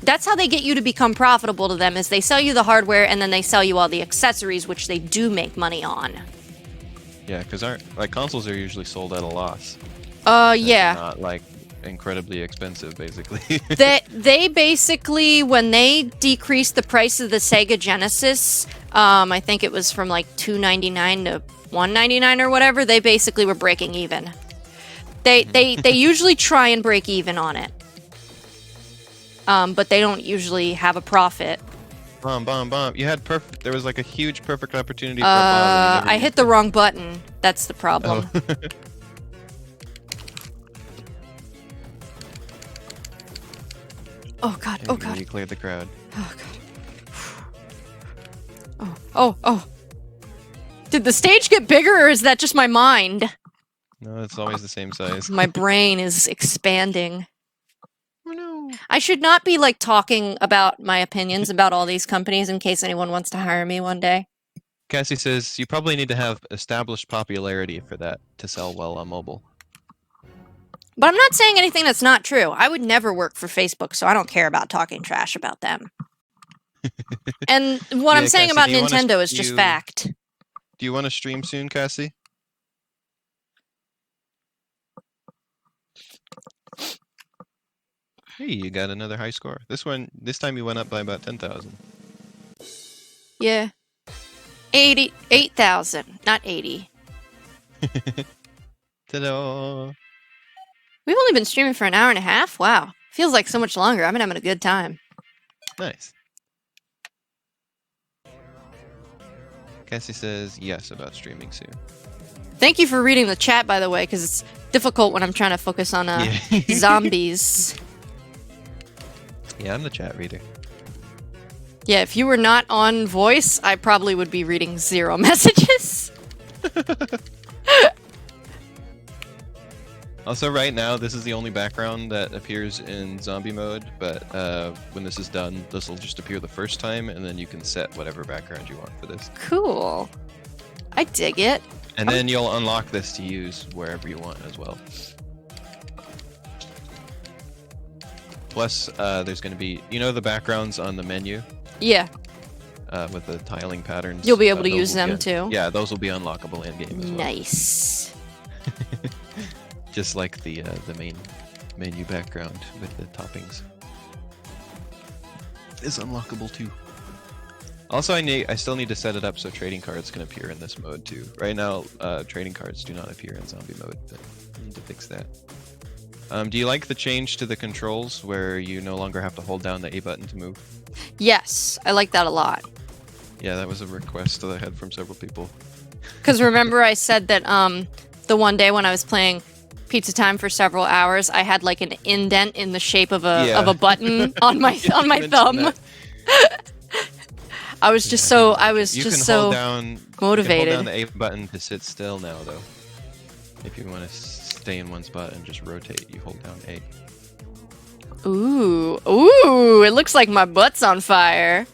That's how they get you to become profitable to them, is they sell you the hardware and then they sell you all the accessories, which they do make money on. Yeah, because consoles are usually sold at a loss. Yeah. They're not like incredibly expensive, basically. They basically, when they decreased the price of the Sega Genesis, I think it was from like $2.99 to $1.99 or whatever, they basically were breaking even. They usually try and break even on it. But they don't usually have a profit. Bomb. You had perfect. There was like a huge perfect opportunity for a bomb. I hit the wrong button. That's the problem. Oh. Oh god, oh god. You cleared the crowd. Oh god. Oh. Did the stage get bigger or is that just my mind? No, it's always the same size. My brain is expanding. Oh no. I should not be like talking about my opinions about all these companies in case anyone wants to hire me one day. Cassie says you probably need to have established popularity for that to sell well on mobile. But I'm not saying anything that's not true. I would never work for Facebook, so I don't care about talking trash about them. And what I'm saying Cassie, about do you wanna Nintendo is just fact. Do you want to stream soon, Cassie? Hey, you got another high score. This time you went up by about 10,000. Yeah. 8,000, not 80. Ta-da! We've only been streaming for an hour and a half? Wow. Feels like so much longer. I've been having a good time. Nice. Cassie says yes about streaming soon. Thank you for reading the chat, by the way, because it's difficult when I'm trying to focus on zombies. Yeah, I'm the chat reader. Yeah, if you were not on voice, I probably would be reading 0 messages. Also, right now, this is the only background that appears in zombie mode, but when this is done, this will just appear the first time, and then you can set whatever background you want for this. Cool. I dig it. And then you'll unlock this to use wherever you want as well. Plus, there's going to be, the backgrounds on the menu Yeah, with the tiling patterns. you'll be able to those use will them be too. Yeah, those will be unlockable in-game as well. Nice. Just like the main menu background with the toppings is unlockable too. Also, I still need to set it up so trading cards can appear in this mode too. Right now, trading cards do not appear in zombie mode, but I need to fix that. Do you like the change to the controls where you no longer have to hold down the A button to move? Yes, I like that a lot. Yeah, that was a request that I had from several people. Because remember I said that the one day when I was playing Pizza Time for several hours, I had like an indent in the shape of a button on my You mentioned thumb. that. I was just so motivated. You can hold down the A button to sit still now, though. If you want to stay in one spot and just rotate, you hold down A. Ooh, it looks like my butt's on fire.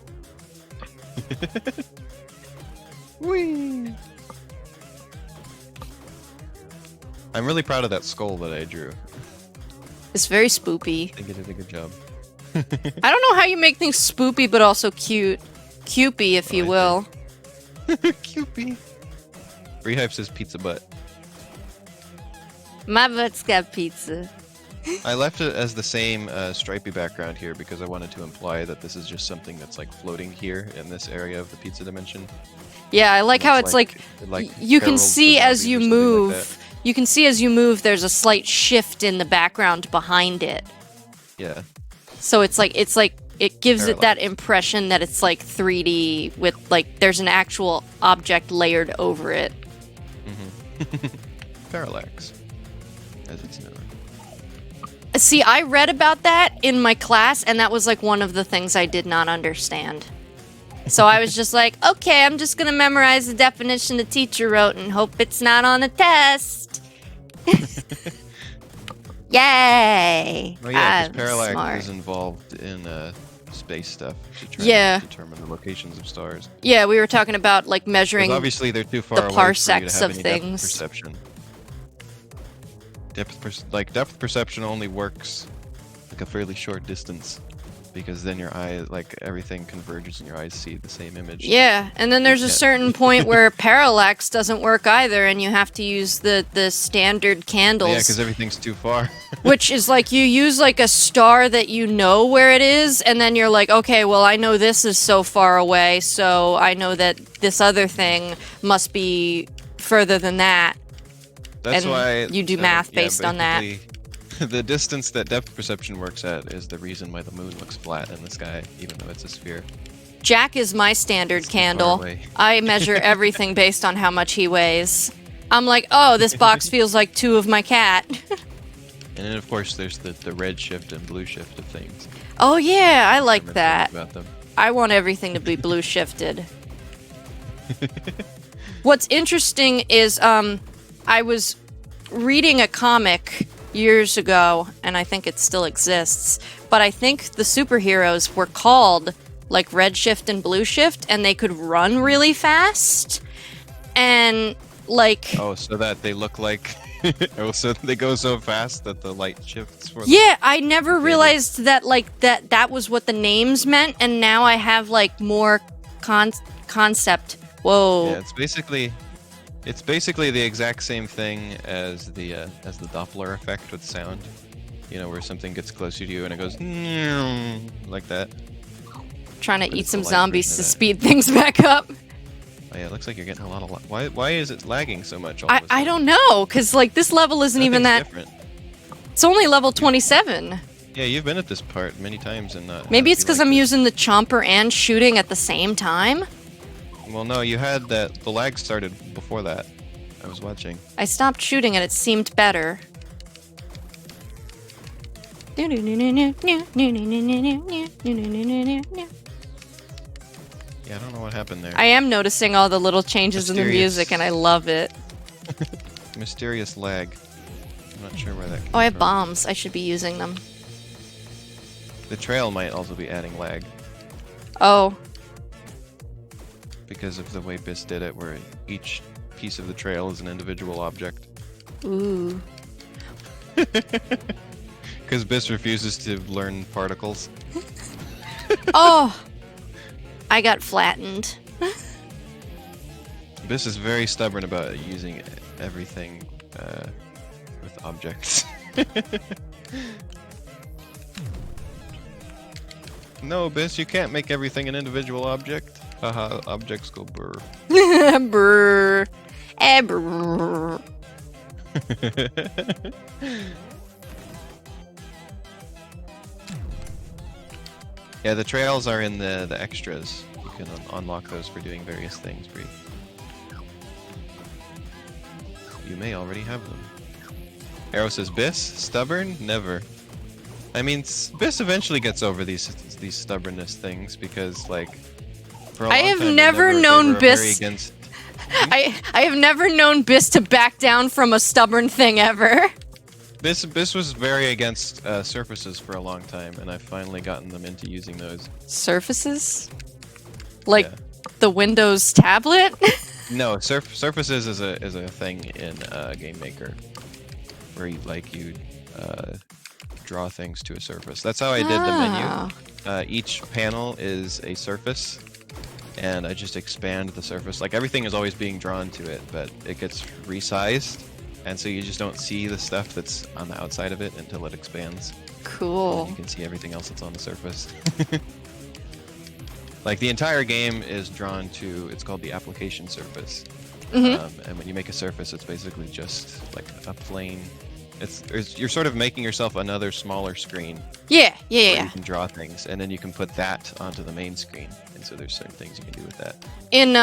Whee! I'm really proud of that skull that I drew. It's very spoopy. I think it did a good job. I don't know how you make things spoopy but also cute. Cupey, if you will. Cupid. Rehype says pizza butt. My butt's got pizza. I left it as the same stripy background here because I wanted to imply that this is just something that's like floating here in this area of the pizza dimension. Yeah, I like how it's like, like you can heralds the see as zombies you or something like move. You can see as you move. There's a slight shift in the background behind it. Yeah. So it's like it gives it that Parallax. impression that it's like 3D with like there's an actual object layered over it. Parallax, as it's known. See, I read about that in my class, and that was like one of the things I did not understand. So I was just like, okay, I'm just gonna memorize the definition the teacher wrote and hope it's not on a test. Yay! Oh yeah, I'm because parallax smart. is involved in space stuff to try Yeah. to determine the locations of stars. Yeah, we were talking about like measuring. Because obviously they're too far the away for you to parsecs have of any things. Depth perception. Depth perception only works like a fairly short distance, because then your eye, like everything converges and your eyes see the same image. Yeah, and then there's a Yeah. certain point where parallax doesn't work either, and you have to use the standard candles. Yeah, because everything's too far. Which is like you use like a star that you know where it is, and then you're like, okay, well, I know this is so far away, so I know that this other thing must be further than that. That's And why you do math based on that. basically, the distance that depth perception works at is the reason why the moon looks flat in the sky, even though it's a sphere. Jack is my standard It's too far candle. away. I measure everything based on how much he weighs. I'm like, oh, this box feels like 2 of my cat. And then of course there's the red shift and blue shift of things. Oh yeah, I like Remember that. About them. I want everything to be blue shifted. What's interesting is I was reading a comic years ago, and I think it still exists, but I think the superheroes were called like Red Shift and Blue Shift, and they could run really fast. And like Oh, so that they look like. Oh, so they go so fast that the light shifts for them. yeah, I never realized that like that was what the names meant, and now I have like more concept. Whoa. Yeah, it's basically the exact same thing as the Doppler effect with sound. You know, where something gets closer to you and it goes like that. Trying to But eat it's some the light zombies version to of that. speed things back up. Oh yeah, it looks like you're getting a lot of. Why is it lagging so much? All I of a sudden? don't know, because like this level isn't even Nothing's that. different. It's only level 27. Yeah, you've been at this part many times and not. Maybe it's because I'm using. using the chomper and shooting at the same time. Well, no, you had that. The lag started before that. I was watching. I stopped shooting and it seemed better. Yeah, I don't know what happened there. I am noticing all the little changes in the Mysterious. music and I love it. Mysterious lag. I'm not sure where that came Oh, I have from. bombs. I should be using them. The trail might also be adding lag Oh, because of the way Biss did it, where each piece of the trail is an individual object. ooh. Because Biss refuses to learn particles. Oh, I got flattened. Biss is very stubborn about using everything with objects. No, Biss, you can't make everything an individual object. Haha, objects go brr. Brr. Eh, brr. Yeah, the trails are in the extras. You can unlock those for doing various things, Bree. You may already have them. Arrow says, Biss? Stubborn? Never. I mean, Biss eventually gets over these stubbornness things because, like, for a I long have time, never they known were very Biss- against. I have never known Biss to back down from a stubborn thing ever. Biss was very against surfaces for a long time, and I've finally gotten them into using those. Surfaces? Like Yeah. the Windows tablet? No, surfaces is a thing in Game Maker, where you draw things to a surface. That's how I did Ah. the menu. Each panel is a surface, and I just expand the surface. Like everything is always being drawn to it, but it gets resized and so you just don't see the stuff that's on the outside of it until it expands. And Cool. you can see everything else that's on the surface. Like the entire game is drawn to, it's called the application surface. And when you make a surface, it's basically just like a plane. You're sort of making yourself another smaller screen Yeah. where you can draw things, and then you can put that onto the main screen. And so there's certain things you can do with that. In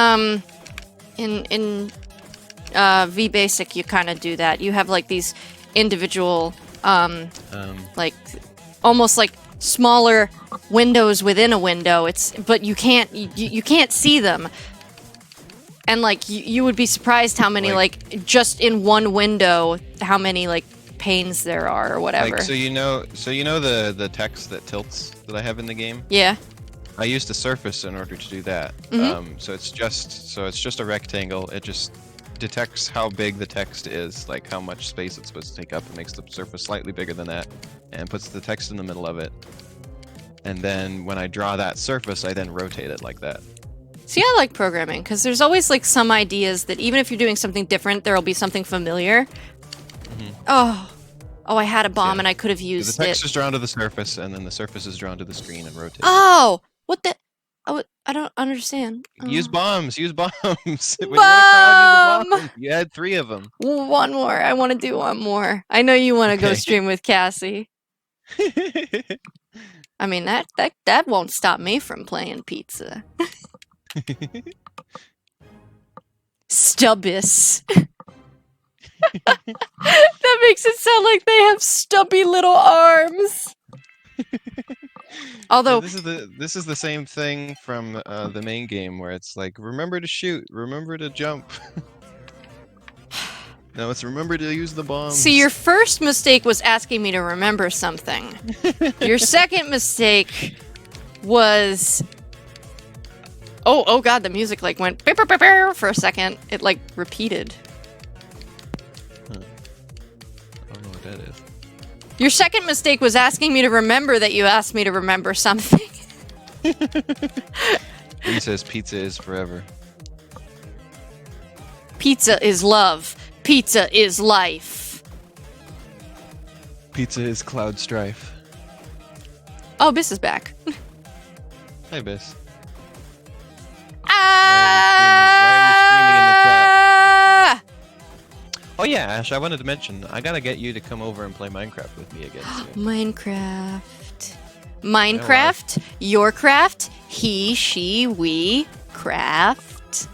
VBasic, you kind of do that. You have like these individual, like almost like smaller windows within a window. But you can't see them. And like you would be surprised how many like just in one window how many like panes there are or whatever. Like, so you know the text that tilts that I have in the game. Yeah. I used a surface in order to do that. So it's just a rectangle. It just detects how big the text is, like how much space it's supposed to take up. It makes the surface slightly bigger than that, and puts the text in the middle of it. And then when I draw that surface, I then rotate it like that. See, I like programming because there's always like some ideas that even if you're doing something different, there'll be something familiar. Oh, I had a bomb and I could have used The text it. is drawn to the surface, and then the surface is drawn to the screen and rotated. Oh, what the? Oh, I don't understand. Use bombs. Use bombs. When you're in a Bomb! crowd, use a bomb. You had 3 of them. One more. I want to do one more. I know you want to go Okay. stream with Cassie. I mean that won't stop me from playing pizza. Stubbis. That makes it sound like they have stubby little arms. Although this is the same thing from the main game where it's like, remember to shoot, remember to jump. No, it's remember to use the bombs. see, your first mistake was asking me to remember something. Your second mistake was oh god, the music like went beep, beep, beep, beep for a second. It like repeated. I don't know what that is. Your second mistake was asking me to remember that you asked me to remember something. He says pizza is forever. Pizza is love. Pizza is life. Pizza is cloud strife. Oh, Biss is back. Hi, Biss. Ah! Oh yeah, Ash, I wanted to mention, I gotta get you to come over and play Minecraft with me again soon. Minecraft. Minecraft. Your craft. He, she, we. Craft.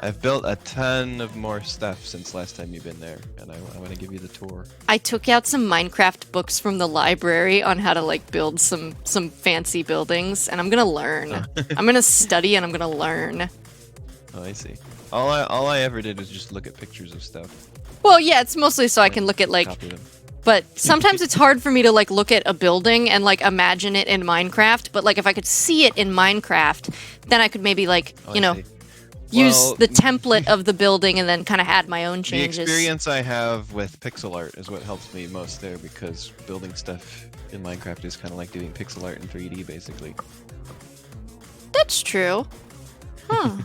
I've built a ton of more stuff since last time you've been there, and I want to give you the tour. I took out some Minecraft books from the library on how to like build some fancy buildings, and I'm gonna learn. I'm gonna study and I'm gonna learn. Oh, I see. All I ever did was just look at pictures of stuff. Well, yeah, it's mostly so I can look at like. Copy them. But sometimes it's hard for me to like look at a building and like imagine it in Minecraft. But like if I could see it in Minecraft, then I could maybe like use Well, the template of the building and then kind of add my own The changes. experience I have with pixel art is what helps me most there, because building stuff in Minecraft is kind of like doing pixel art in 3D, basically. That's true. Huh.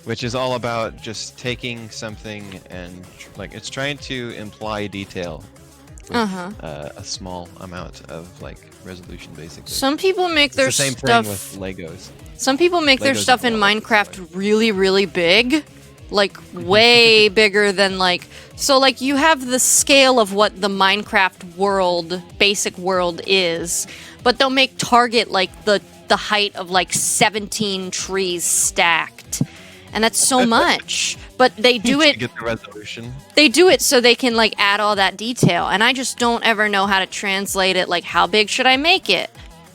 Which is all about just taking something and like it's trying to imply detail with a small amount of like resolution, basically. Some people make It's their the same stuff. thing with Legos. Some people make their Legos stuff in are a lot Minecraft really, really big. Like, way bigger than, like... So, like, you have the scale of what the Minecraft world, basic world is. But they'll make Target, like, the height of, like, 17 trees stacked. And that's so much. But they do To it... get the resolution. They do it so they can, like, add all that detail. And I just don't ever know how to translate it. Like, how big should I make it?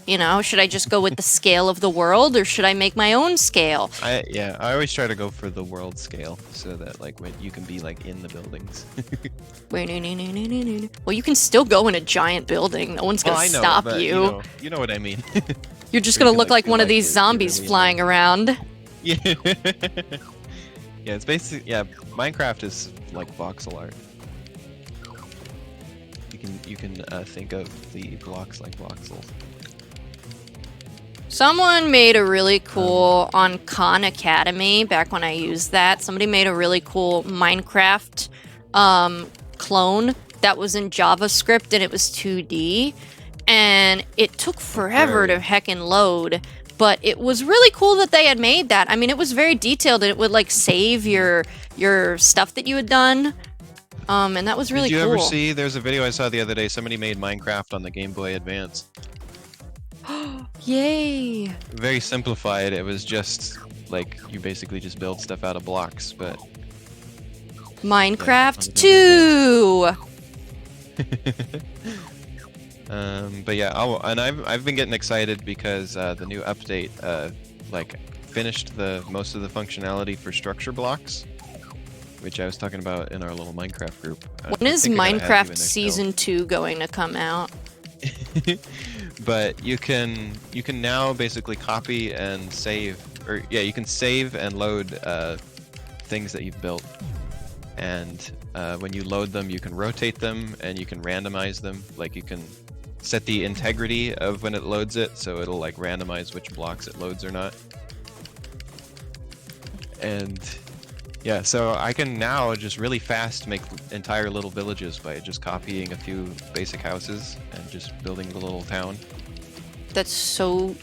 You know, should I just go with the scale of the world, or should I make my own scale? I always try to go for the world scale so that like when you can be like in the buildings. Well, you can still go in a giant building. No one's gonna Well, I know, stop but, you. You know what I mean. You're just you gonna can, look like, like feel one of like these you're zombies really in flying around. Yeah. Yeah, it's basically Minecraft is like voxel art. You can think of the blocks like voxels. Someone made a really cool on Khan Academy back when I used that. Somebody made a really cool Minecraft clone that was in JavaScript and it was 2D, and it took forever to heckin' load. But it was really cool that they had made that. I mean, it was very detailed, and it would like save your stuff that you had done. And that was really cool. Did you ever see? There's a video I saw the other day. Somebody made Minecraft on the Game Boy Advance. Yay! Very simplified. It was just like you basically just build stuff out of blocks, but Minecraft 2. But yeah, I've been getting excited because the new update like finished most of the functionality for structure blocks, which I was talking about in our little Minecraft group. When is Minecraft Season 2 going to come out? But you can now basically copy and save, or yeah, you can save and load things that you've built, and when you load them, you can rotate them and you can randomize them. Like you can set the integrity of when it loads it, so it'll like randomize which blocks it loads or not. And yeah, so I can now just really fast make entire little villages by just copying a few basic houses and just building the little town. That's so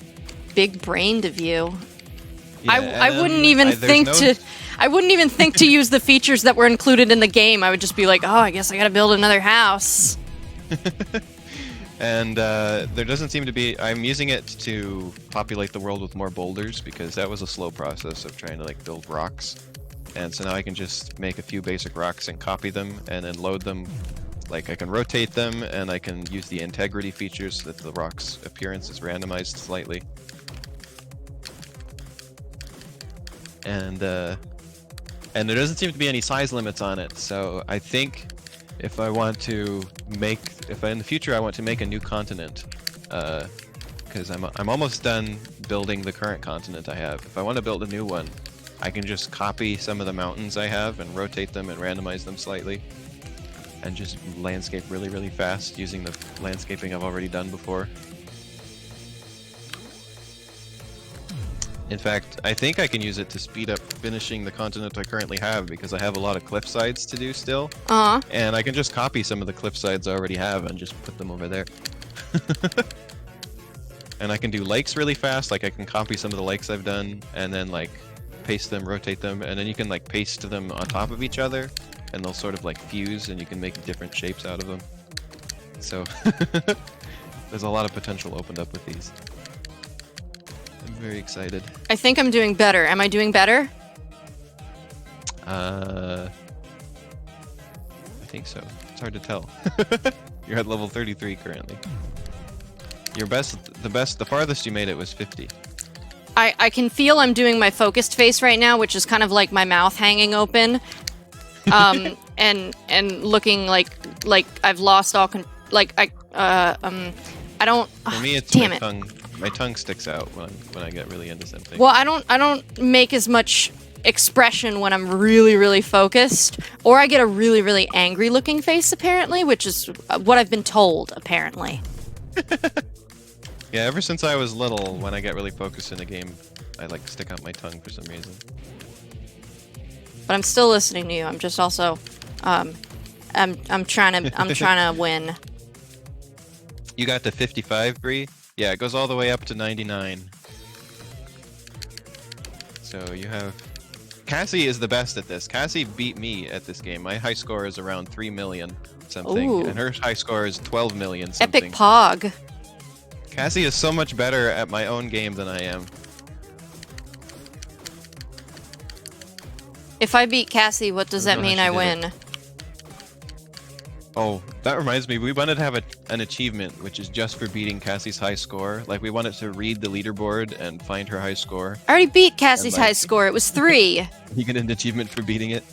big-brained of you. Yeah, I wouldn't even think I wouldn't even think to use the features that were included in the game. I would just be like, oh, I guess I gotta build another house. And there doesn't seem to be. I'm using it to populate the world with more boulders because that was a slow process of trying to like build rocks. And so now I can just make a few basic rocks and copy them and then load them. Like I can rotate them and I can use the integrity features so that the rock's appearance is randomized slightly. And there doesn't seem to be any size limits on it. So I think if I want to make, in the future I want to make a new continent, because I'm almost done building the current continent I have. If I want to build a new one, I can just copy some of the mountains I have and rotate them and randomize them slightly, and just landscape really, really fast using the landscaping I've already done before. In fact, I think I can use it to speed up finishing the continent I currently have because I have a lot of cliff sides to do still. And I can just copy some of the cliff sides I already have and just put them over there. And I can do lakes really fast, like I can copy some of the lakes I've done and then like paste them, rotate them, and then you can like paste them on top of each other and they'll sort of like fuse and you can make different shapes out of them. So there's a lot of potential opened up with these. I'm very excited. I think I'm doing better. Am I doing better? I think so. It's hard to tell. You're at level 33 currently. The farthest you made it was 50. I can feel I'm doing my focused face right now, which is kind of like my mouth hanging open, and looking like I've lost all I don't. For me, it's damn my it. tongue. My tongue sticks out when I get really into something. Well, I don't make as much expression when I'm really, really focused, or I get a really, really angry looking face apparently, which is what I've been told apparently. Yeah, ever since I was little, when I get really focused in a game, I like stick out my tongue for some reason. But I'm still listening to you. I'm just also, I'm trying to win. You got to 55, Bree? Yeah, it goes all the way up to 99. So you have... Cassie is the best at this. Cassie beat me at this game. My high score is around 3 million something, Ooh. and her high score is 12 million something. Epic Pog. Cassie is so much better at my own game than I am. If I beat Cassie, what does that mean I win? Oh, that reminds me, we wanted to have an achievement, which is just for beating Cassie's high score. Like, we wanted to read the leaderboard and find her high score. I already beat Cassie's high score. It was 3. You get an achievement for beating it.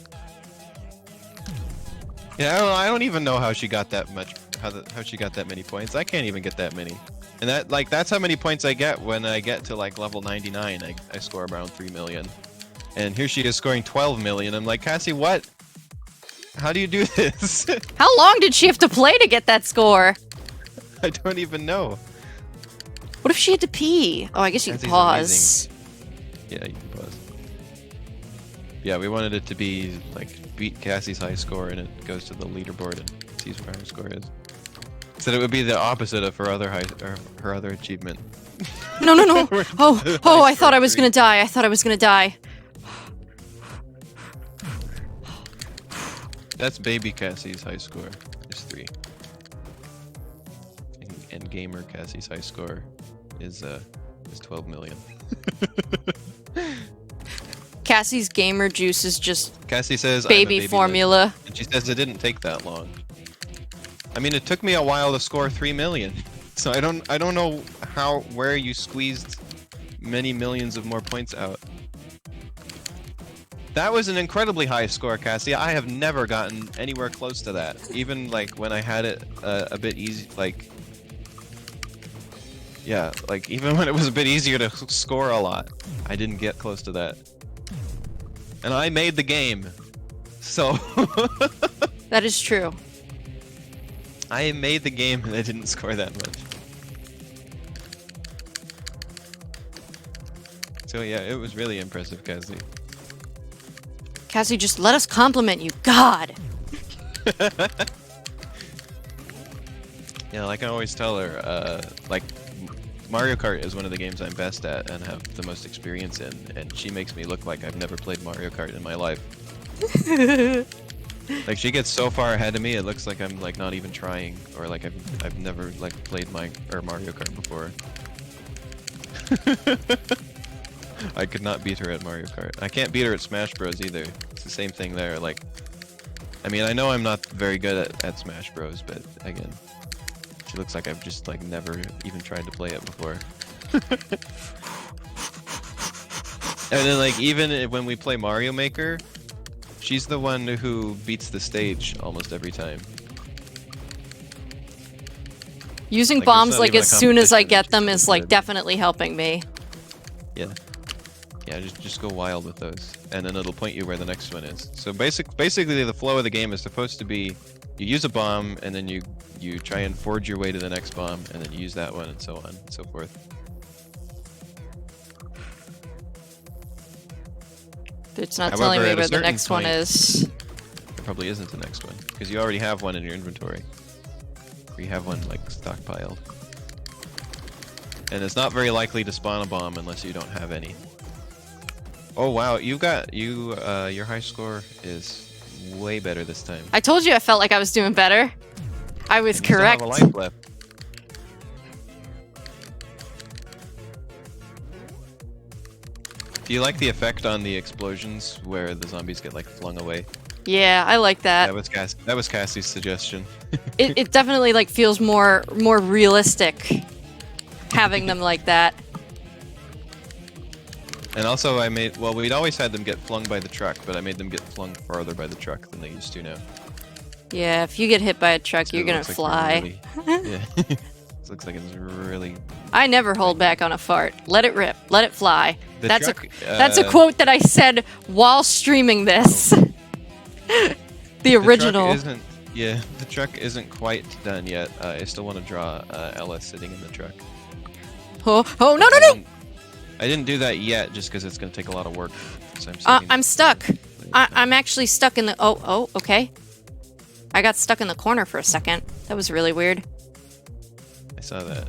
Yeah, I don't even know how she got that much, how she got that many points. I can't even get that many. And that's how many points I get when I get to like level 99. I score around 3 million. And here she is scoring 12 million. I'm like, Cassie, what? How do you do this? How long did she have to play to get that score? I don't even know. What if she had to pee? Oh, I guess you can Cassie's pause. amazing. Yeah, you can pause. Yeah, we wanted it to be like beat Cassie's high score, and it goes to the leaderboard and sees what her score is. Said it would be the opposite of her other her other achievement. No, no, no. Oh, I thought I was three. gonna die. I thought I was gonna die. That's baby Cassie's high score is 3. And gamer Cassie's high score is 12 million. Cassie's gamer juice is just Cassie says I'm a baby baby formula. legend, and she says it didn't take that long. I mean, it took me a while to score 3 million. So I don't know where you squeezed many millions of more points out. That was an incredibly high score, Cassie. I have never gotten anywhere close to that. Even like when I had it a bit easy, like yeah, like even when it was a bit easier to score a lot, I didn't get close to that. And I made the game, so That is true. I made the game and I didn't score that much. So yeah, it was really impressive, Cassie. Cassie, just let us compliment you. God. Yeah, like I always tell her, like Mario Kart is one of the games I'm best at and have the most experience in, and she makes me look like I've never played Mario Kart in my life. Like she gets so far ahead of me, it looks like I'm like not even trying, or like I've never like played Mario Kart before. I could not beat her at Mario Kart. I can't beat her at Smash Bros either. It's the same thing there. Like, I mean, I know I'm not very good at Smash Bros, but again, she looks like I've just like never even tried to play it before. And then like even when we play Mario Maker, she's the one who beats the stage almost every time. Using Like, it's bombs not like even a as soon as I competition, get she's them just is like good. definitely helping me. Yeah. Yeah, just go wild with those, and then it'll point you where the next one is. So basically the flow of the game is supposed to be, you use a bomb, and then you try and forge your way to the next bomb, and then you use that one, and so on and so forth. It's not However, telling me at a where the certain next one point- is. There probably isn't the next one, because you already have one in your inventory. Or you have one like stockpiled. And it's not very likely to spawn a bomb unless you don't have any. Oh wow, your high score is way better this time. I told you I felt like I was doing better. I was And you still have correct. a life left. Do you like the effect on the explosions where the zombies get like flung away? Yeah, I like that. That was Cassie's suggestion. It definitely like feels more realistic having them like that. And also we'd always had them get flung by the truck, but I made them get flung farther by the truck than they used to now. Yeah, if you get hit by a truck, So you're it gonna looks like fly. yeah. It looks like it's really... I never hold back on a fart. Let it rip. Let it fly. The That's truck, that's a quote that I said while streaming this. The original. The truck isn't quite done yet. I still want to draw Ella sitting in the truck. Oh no no no! I didn't do that yet, just because it's going to take a lot of work. So I'm I'm stuck. I'm actually stuck in the. Oh, okay. I got stuck in the corner for a second. That was really weird. I saw that.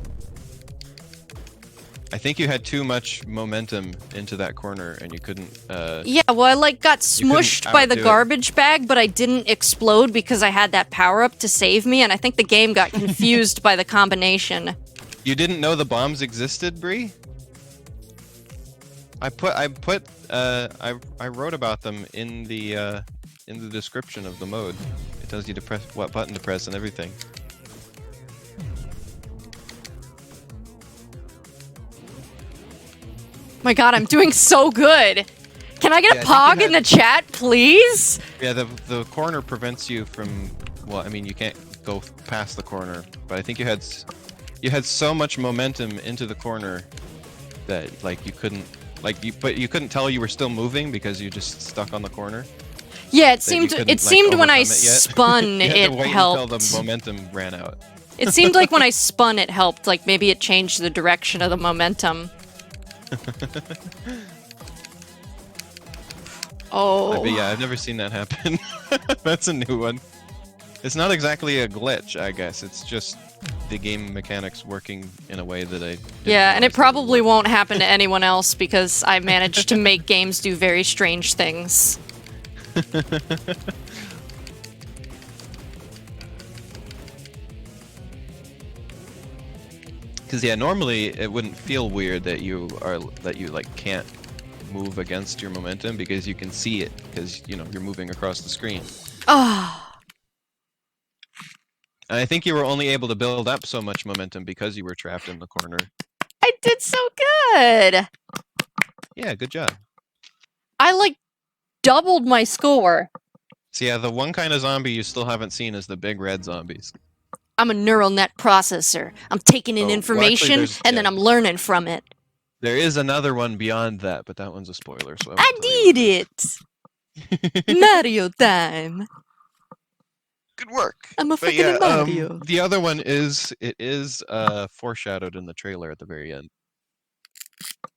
I think you had too much momentum into that corner, and you couldn't. Yeah, well, I like got couldn't smushed by the outdo it. garbage bag, but I didn't explode because I had that power up to save me, and I think the game got confused by the combination. You didn't know the bombs existed, Bree? I wrote about them in the description of the mode. It tells you to press what button to press and everything. My God, I'm doing so good. Can I get Yeah, a I think pog you in the chat, please? Yeah, the corner prevents you from. Well, I mean, you can't go past the corner, but I think you had so much momentum into the corner that like you couldn't but you couldn't tell you were still moving because you just stuck on the corner. Yeah, it That you seemed couldn't, it seemed like, when I overcome it yet. spun You had it to wait helped. until the momentum ran out. It seemed like when I spun it helped, like maybe it changed the direction of the momentum. Oh. But yeah, I've never seen that happen. That's a new one. It's not exactly a glitch, I guess. It's just the game mechanics working in a way that I didn't Yeah, and it realize that would probably work. won't happen to anyone else because I managed to make games do very strange things. Because yeah, normally it wouldn't feel weird that you like can't move against your momentum because you can see it because you're moving across the screen. Oh. And I think you were only able to build up so much momentum because you were trapped in the corner. I did so good! Yeah, good job. I, like, doubled my score. So yeah, the one kind of zombie you still haven't seen is the big red zombies. I'm a neural net processor. I'm taking in Oh, well, actually, information, there's- and then yeah. I'm learning from it. There is another one beyond that, but that one's a spoiler, so I I won't tell you did what it! Mario time! Good work. I'm a But freaking yeah, Mario. the other one is foreshadowed in the trailer at the very end.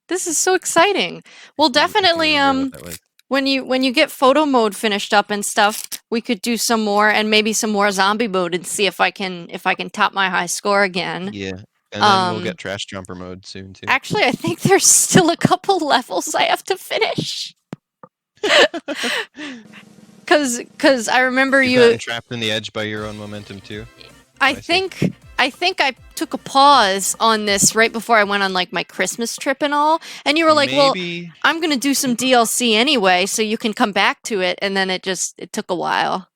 This is so exciting. Well, If you definitely, remember what that was. when you get photo mode finished up and stuff, we could do some more and maybe some more zombie mode and see if I can top my high score again. Yeah, and then we'll Um, get trash jumper mode soon too. Actually, I think there's still a couple levels I have to finish. Cause I remember You've you. gotten trapped in the edge by your own momentum too. I I see. think I took a pause on this right before I went on like my Christmas trip and all, and you were like, "Well, Maybe I'm gonna do some DLC anyway, so you can come back to it." And then it took a while.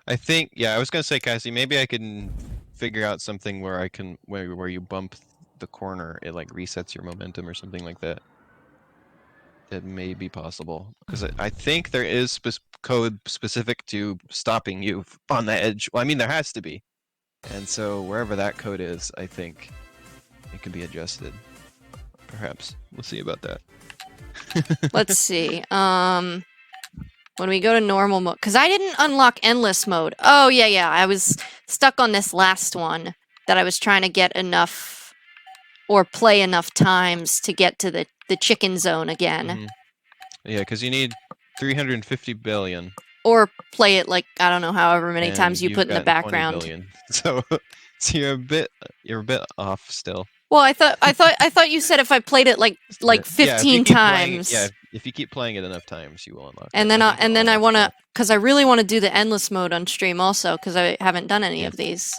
I think I was gonna say, Cassie, maybe I can figure out something where I can where you bump the corner, it like resets your momentum or something like that. That may be possible because I think there is code specific to stopping you on the edge. Well, I mean there has to be, and so wherever that code is, I think it can be adjusted. Perhaps we'll see about that. Let's see. When we go to normal mode, because I didn't unlock endless mode. Oh yeah, I was stuck on this last one that I was trying to get enough or play enough times to get to the chicken zone again. Mhm. Yeah, because you need 350 billion. Or play it like, I don't know, however many and times you you've put in the got 20 background. billion. So you're a bit off still. Well, I thought you said if I played it like Yeah, if you 15 keep playing- times. if you keep playing it enough times, you will unlock. And it. then think you'll I unlock want to, it. because I really want to do the endless mode on stream also, because I haven't done any Yeah. of these.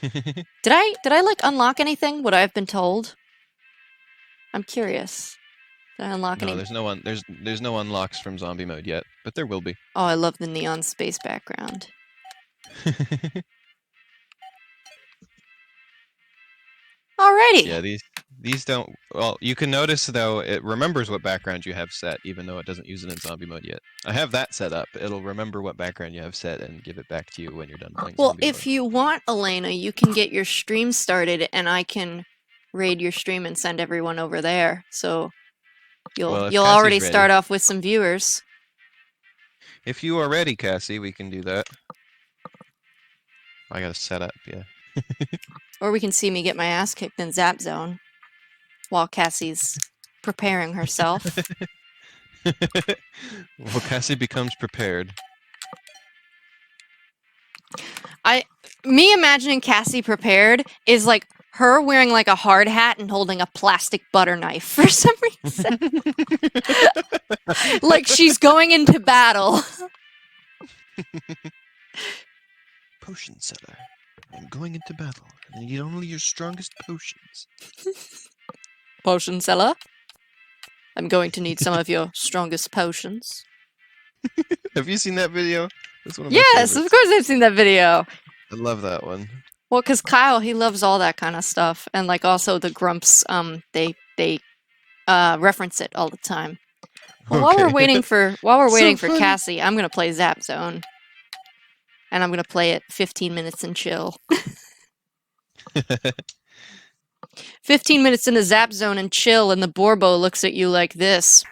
Did I like unlock anything? Would I have been told? I'm curious. Did I unlock No, any? there's no unlocks from zombie mode yet, but there will be. Oh, I love the neon space background. Alrighty. Yeah, these don't. Well, you can notice though it remembers what background you have set, even though it doesn't use it in zombie mode yet. I have that set up. It'll remember what background you have set and give it back to you when you're done playing. Well, zombie if mode. you want, Alayna, you can get your stream started, and I can raid your stream and send everyone over there. So you'll Well, if you'll Cassie's already ready. start off with some viewers. If you are ready, Cassie, we can do that. I gotta set up, yeah. Or we can see me get my ass kicked in Zap Zone while Cassie's preparing herself. Well, Cassie becomes prepared. Me imagining Cassie prepared is like her wearing like a hard hat and holding a plastic butter knife for some reason. Like she's going into battle. Potion seller. I'm going into battle. I need only your strongest potions. Potion seller. I'm going to need some of your strongest potions. Have you seen that video? That's one of my Yes, favorites. of course I've seen that video. I love that one. Well, because Kyle, he loves all that kind of stuff, and like also the Grumps, they reference it all the time. Well, while we're Okay. waiting for funny. Cassie, I'm gonna play Zap Zone, and I'm gonna play it 15 minutes and chill. 15 minutes into Zap Zone and chill, and the Borbo looks at you like this.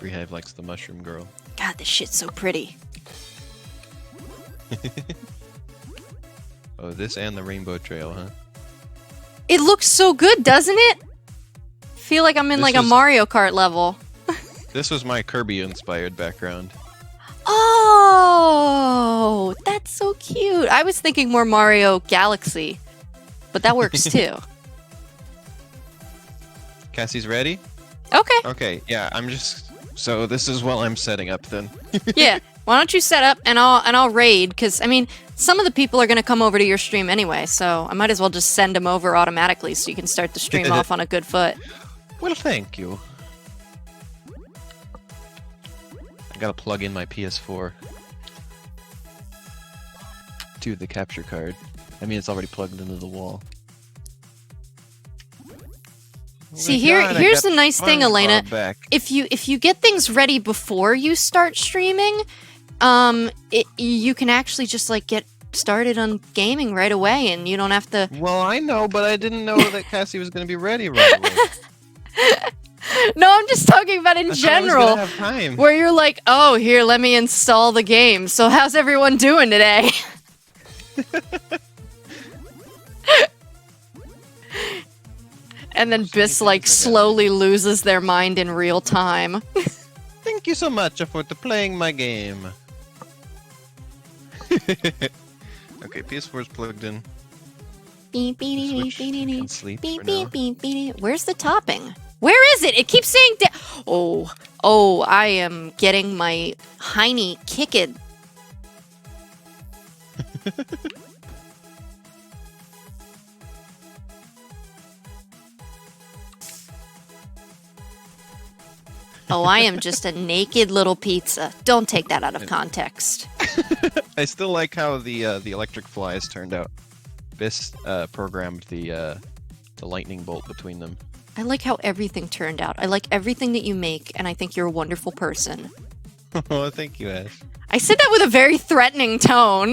Beehive likes the mushroom girl. God, this shit's so pretty. Oh, this and the rainbow trail, huh? It looks so good, doesn't it? Feel like I'm in This like a was- Mario Kart level. This was my Kirby-inspired background. Oh, that's so cute. I was thinking more Mario Galaxy, but that works too. Cassie's ready? Okay, Okay, yeah, I'm just... So this is while I'm setting up then. yeah. Why don't you set up and I'll raid? Because I mean, some of the people are gonna come over to your stream anyway, so I might as well just send them over automatically so you can start the stream off on a good foot. Well, thank you. I gotta plug in my PS4 to the capture card. I mean, it's already plugged into the wall. See, Oh my God, I here's got the nice thing, Alayna. SpongeBob back. If you get things ready before you start streaming, you can actually just like get started on gaming right away, and you don't have to. Well, I know, but I didn't know that Cassie was gonna be ready right away. No, I'm just talking about in I thought I was general, gonna have time. where you're like, oh, here, let me install the game. So how's everyone doing today? And then Biss like slowly loses their mind in real time. Thank you so much for playing my game. Okay, PS4 is plugged in. Beep, beep, Switch beep, beep, and beep, sleep beep, for now. beep, beep, beep. Where's the topping? Where is it? It keeps saying oh, I am getting my hiney kicked. Oh, I am just a naked little pizza. Don't take that out of context. I still like how the electric flies turned out. Biss programmed the lightning bolt between them. I like how everything turned out. I like everything that you make, and I think you're a wonderful person. Oh, thank you, Ash. I said that with a very threatening tone.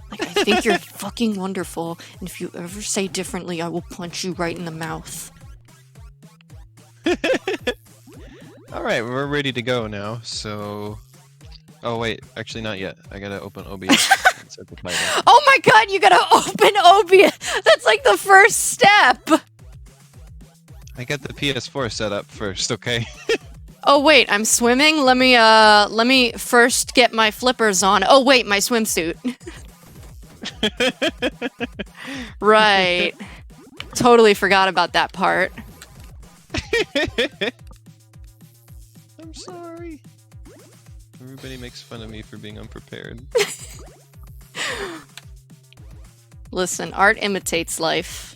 Like, I think you're fucking wonderful, and if you ever say differently, I will punch you right in the mouth. Alright, we're ready to go now, so... Oh wait, actually not yet. I gotta open OBS and set the title. Oh my god, you gotta open OBS! That's like the first step! I got the PS4 set up first, okay? Oh wait, I'm swimming? Let me first get my flippers on. Oh wait, my swimsuit. Right. Totally forgot about that part. I'm sorry. Everybody makes fun of me for being unprepared. Listen, art imitates life.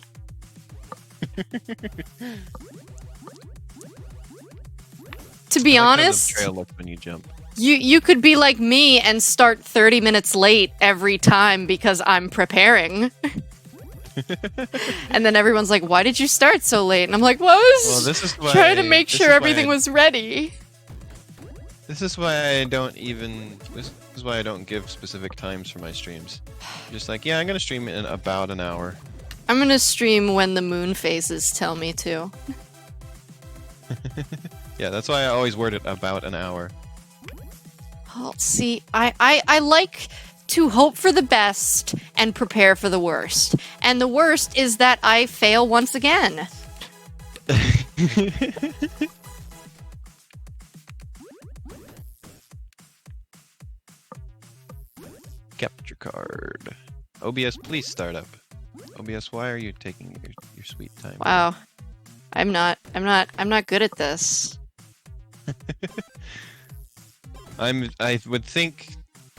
To be I like how the honest, trail looks when you jump. you could be like me and start 30 minutes late every time because I'm preparing. And then everyone's like, why did you start so late? And I'm like, well, I was Well, this is why trying to make this sure is why everything I- was ready. This is why I don't even. This is why I don't give specific times for my streams. Just like, yeah, I'm gonna stream in about an hour. I'm gonna stream when the moon phases tell me to. Yeah, that's why I always word it about an hour. Oh, see, I like to hope for the best and prepare for the worst. And the worst is that I fail once again. Capture card. OBS, please start up. OBS, why are you taking your sweet time? Wow. I'm not good at this. I would think,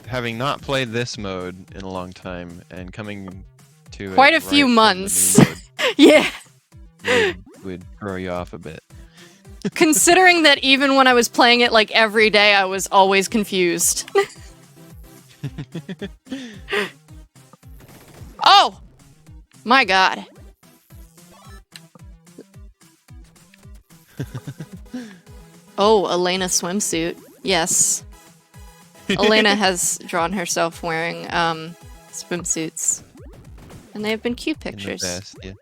having not played this mode in a long time and coming to it Quite a right few from the months. new mode Yeah. would throw you off a bit. Considering that even when I was playing it like every day, I was always confused. Oh! My god. Oh, Alayna swimsuit. Yes. Alayna has drawn herself wearing swimsuits. And they have been cute In the pictures. past, yeah.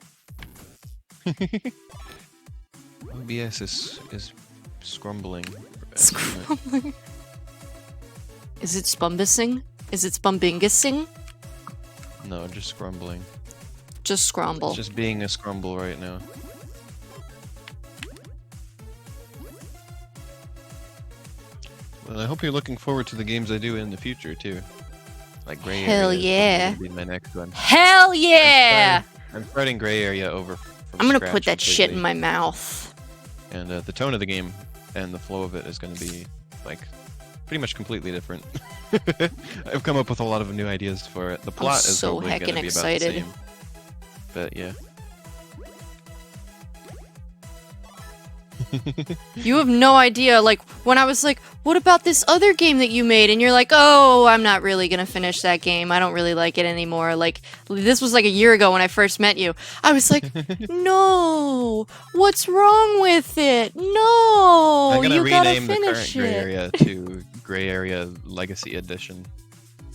OBS is scrumbling. Scrumbling. Is it spumbissing? Is it spumbingissing? No, just scrumbling. Just scramble. It's just being a scrumble right now. Well, I hope you're looking forward to the games I do in the future too. Like Gray Hell Area is yeah. gonna be my next one. Hell yeah! I'm starting Gray Area over. I'm gonna put that shit in my mouth. And the tone of the game and the flow of it is gonna be like pretty much completely different. I've come up with a lot of new ideas for it. The plot is so probably gonna heckin' be excited. about the same. But yeah. You have no idea, like, when I was like, what about this other game that you made? And you're like, oh, I'm not really gonna finish that game. I don't really like it anymore. Like, this was like a year ago when I first met you. I was like, no, what's wrong with it? No, I'm gonna you gotta rename the current finish Gray it. Area to Gray Area Legacy Edition.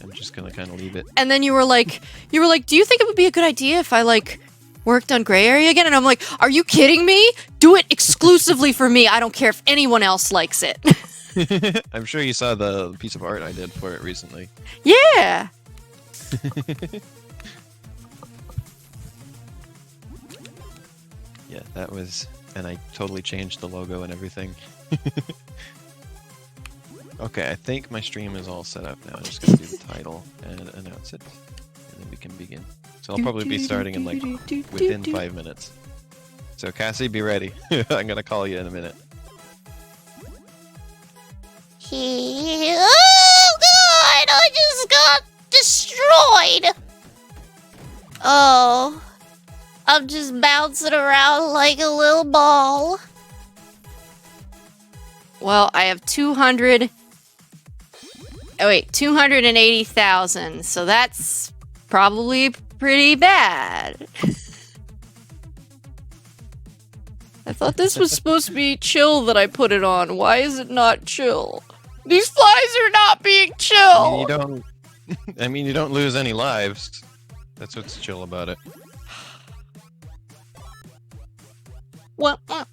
I'm just gonna kind of leave it. And then you were like, do you think it would be a good idea if I, like, worked on Gray Area again? And I'm like, are you kidding me? Do it exclusively for me. I don't care if anyone else likes it. I'm sure you saw the piece of art I did for it recently. Yeah. Yeah, that was, and I totally changed the logo and everything. Okay, I think my stream is all set up now. I'm just gonna do the title and announce it, and then we can begin. So I'll probably be starting in like within 5 minutes. So Cassie, be ready. I'm gonna call you in a minute. Oh god, I just got destroyed. Oh, I'm just bouncing around like a little ball. Well, I have 280,000. So that's probably pretty bad. I thought this was supposed to be chill that I put it on. Why is it not chill? These flies are not being chill. I mean, you don't lose any lives. That's what's chill about it. What? All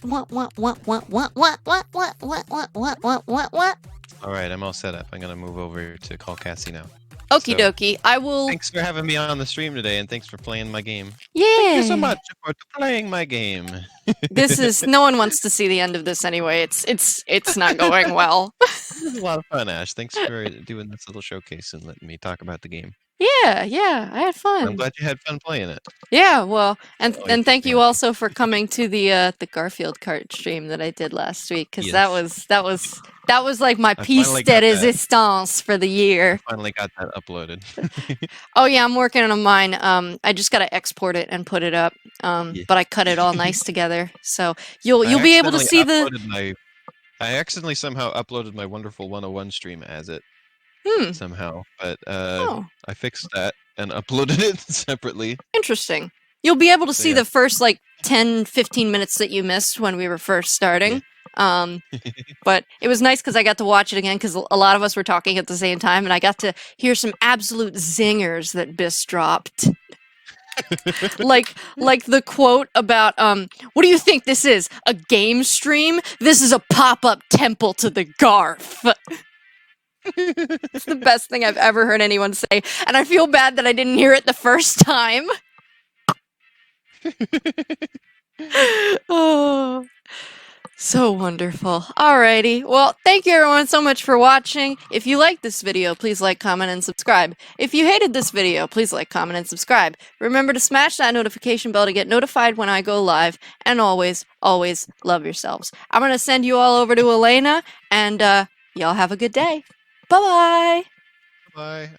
right, I'm all set up. I'm gonna move over to call Cassie now. Okie dokie. I will. Thanks for having me on the stream today, and thanks for playing my game. Yeah. Thank you so much for playing my game. This is no one wants to see the end of this anyway. It's not going well. This is a lot of fun, Ash. Thanks for doing this little showcase and letting me talk about the game. Yeah, I had fun. I'm glad you had fun playing it. Yeah, well, and Oh, and thank you yeah. also for coming to the Garfield cart stream that I did last week, because Yes. that was like my I piece finally de got that. resistance for the year. Finally got that uploaded. Oh yeah, I'm working on mine. I just gotta export it and put it up. Yeah. But I cut it all nice together, so you'll be able to see the. I accidentally somehow uploaded my Wonderful 101 stream as it somehow, but Oh, I fixed that and uploaded it separately. interesting. You'll be able to So, see yeah. the first like 10-15 minutes that you missed when we were first starting. But it was nice because I got to watch it again because a lot of us were talking at the same time, and I got to hear some absolute zingers that Biss dropped. like the quote about what do you think this is? A game stream? This is a pop-up temple to the Garf. It's the best thing I've ever heard anyone say, and I feel bad that I didn't hear it the first time. Oh, so wonderful. Alrighty. Well, thank you everyone so much for watching. If you liked this video, please like, comment, and subscribe. If you hated this video, please like, comment, and subscribe. Remember to smash that notification bell to get notified when I go live. And always, always love yourselves. I'm going to send you all over to Alayna, and y'all have a good day. Bye-bye. Bye.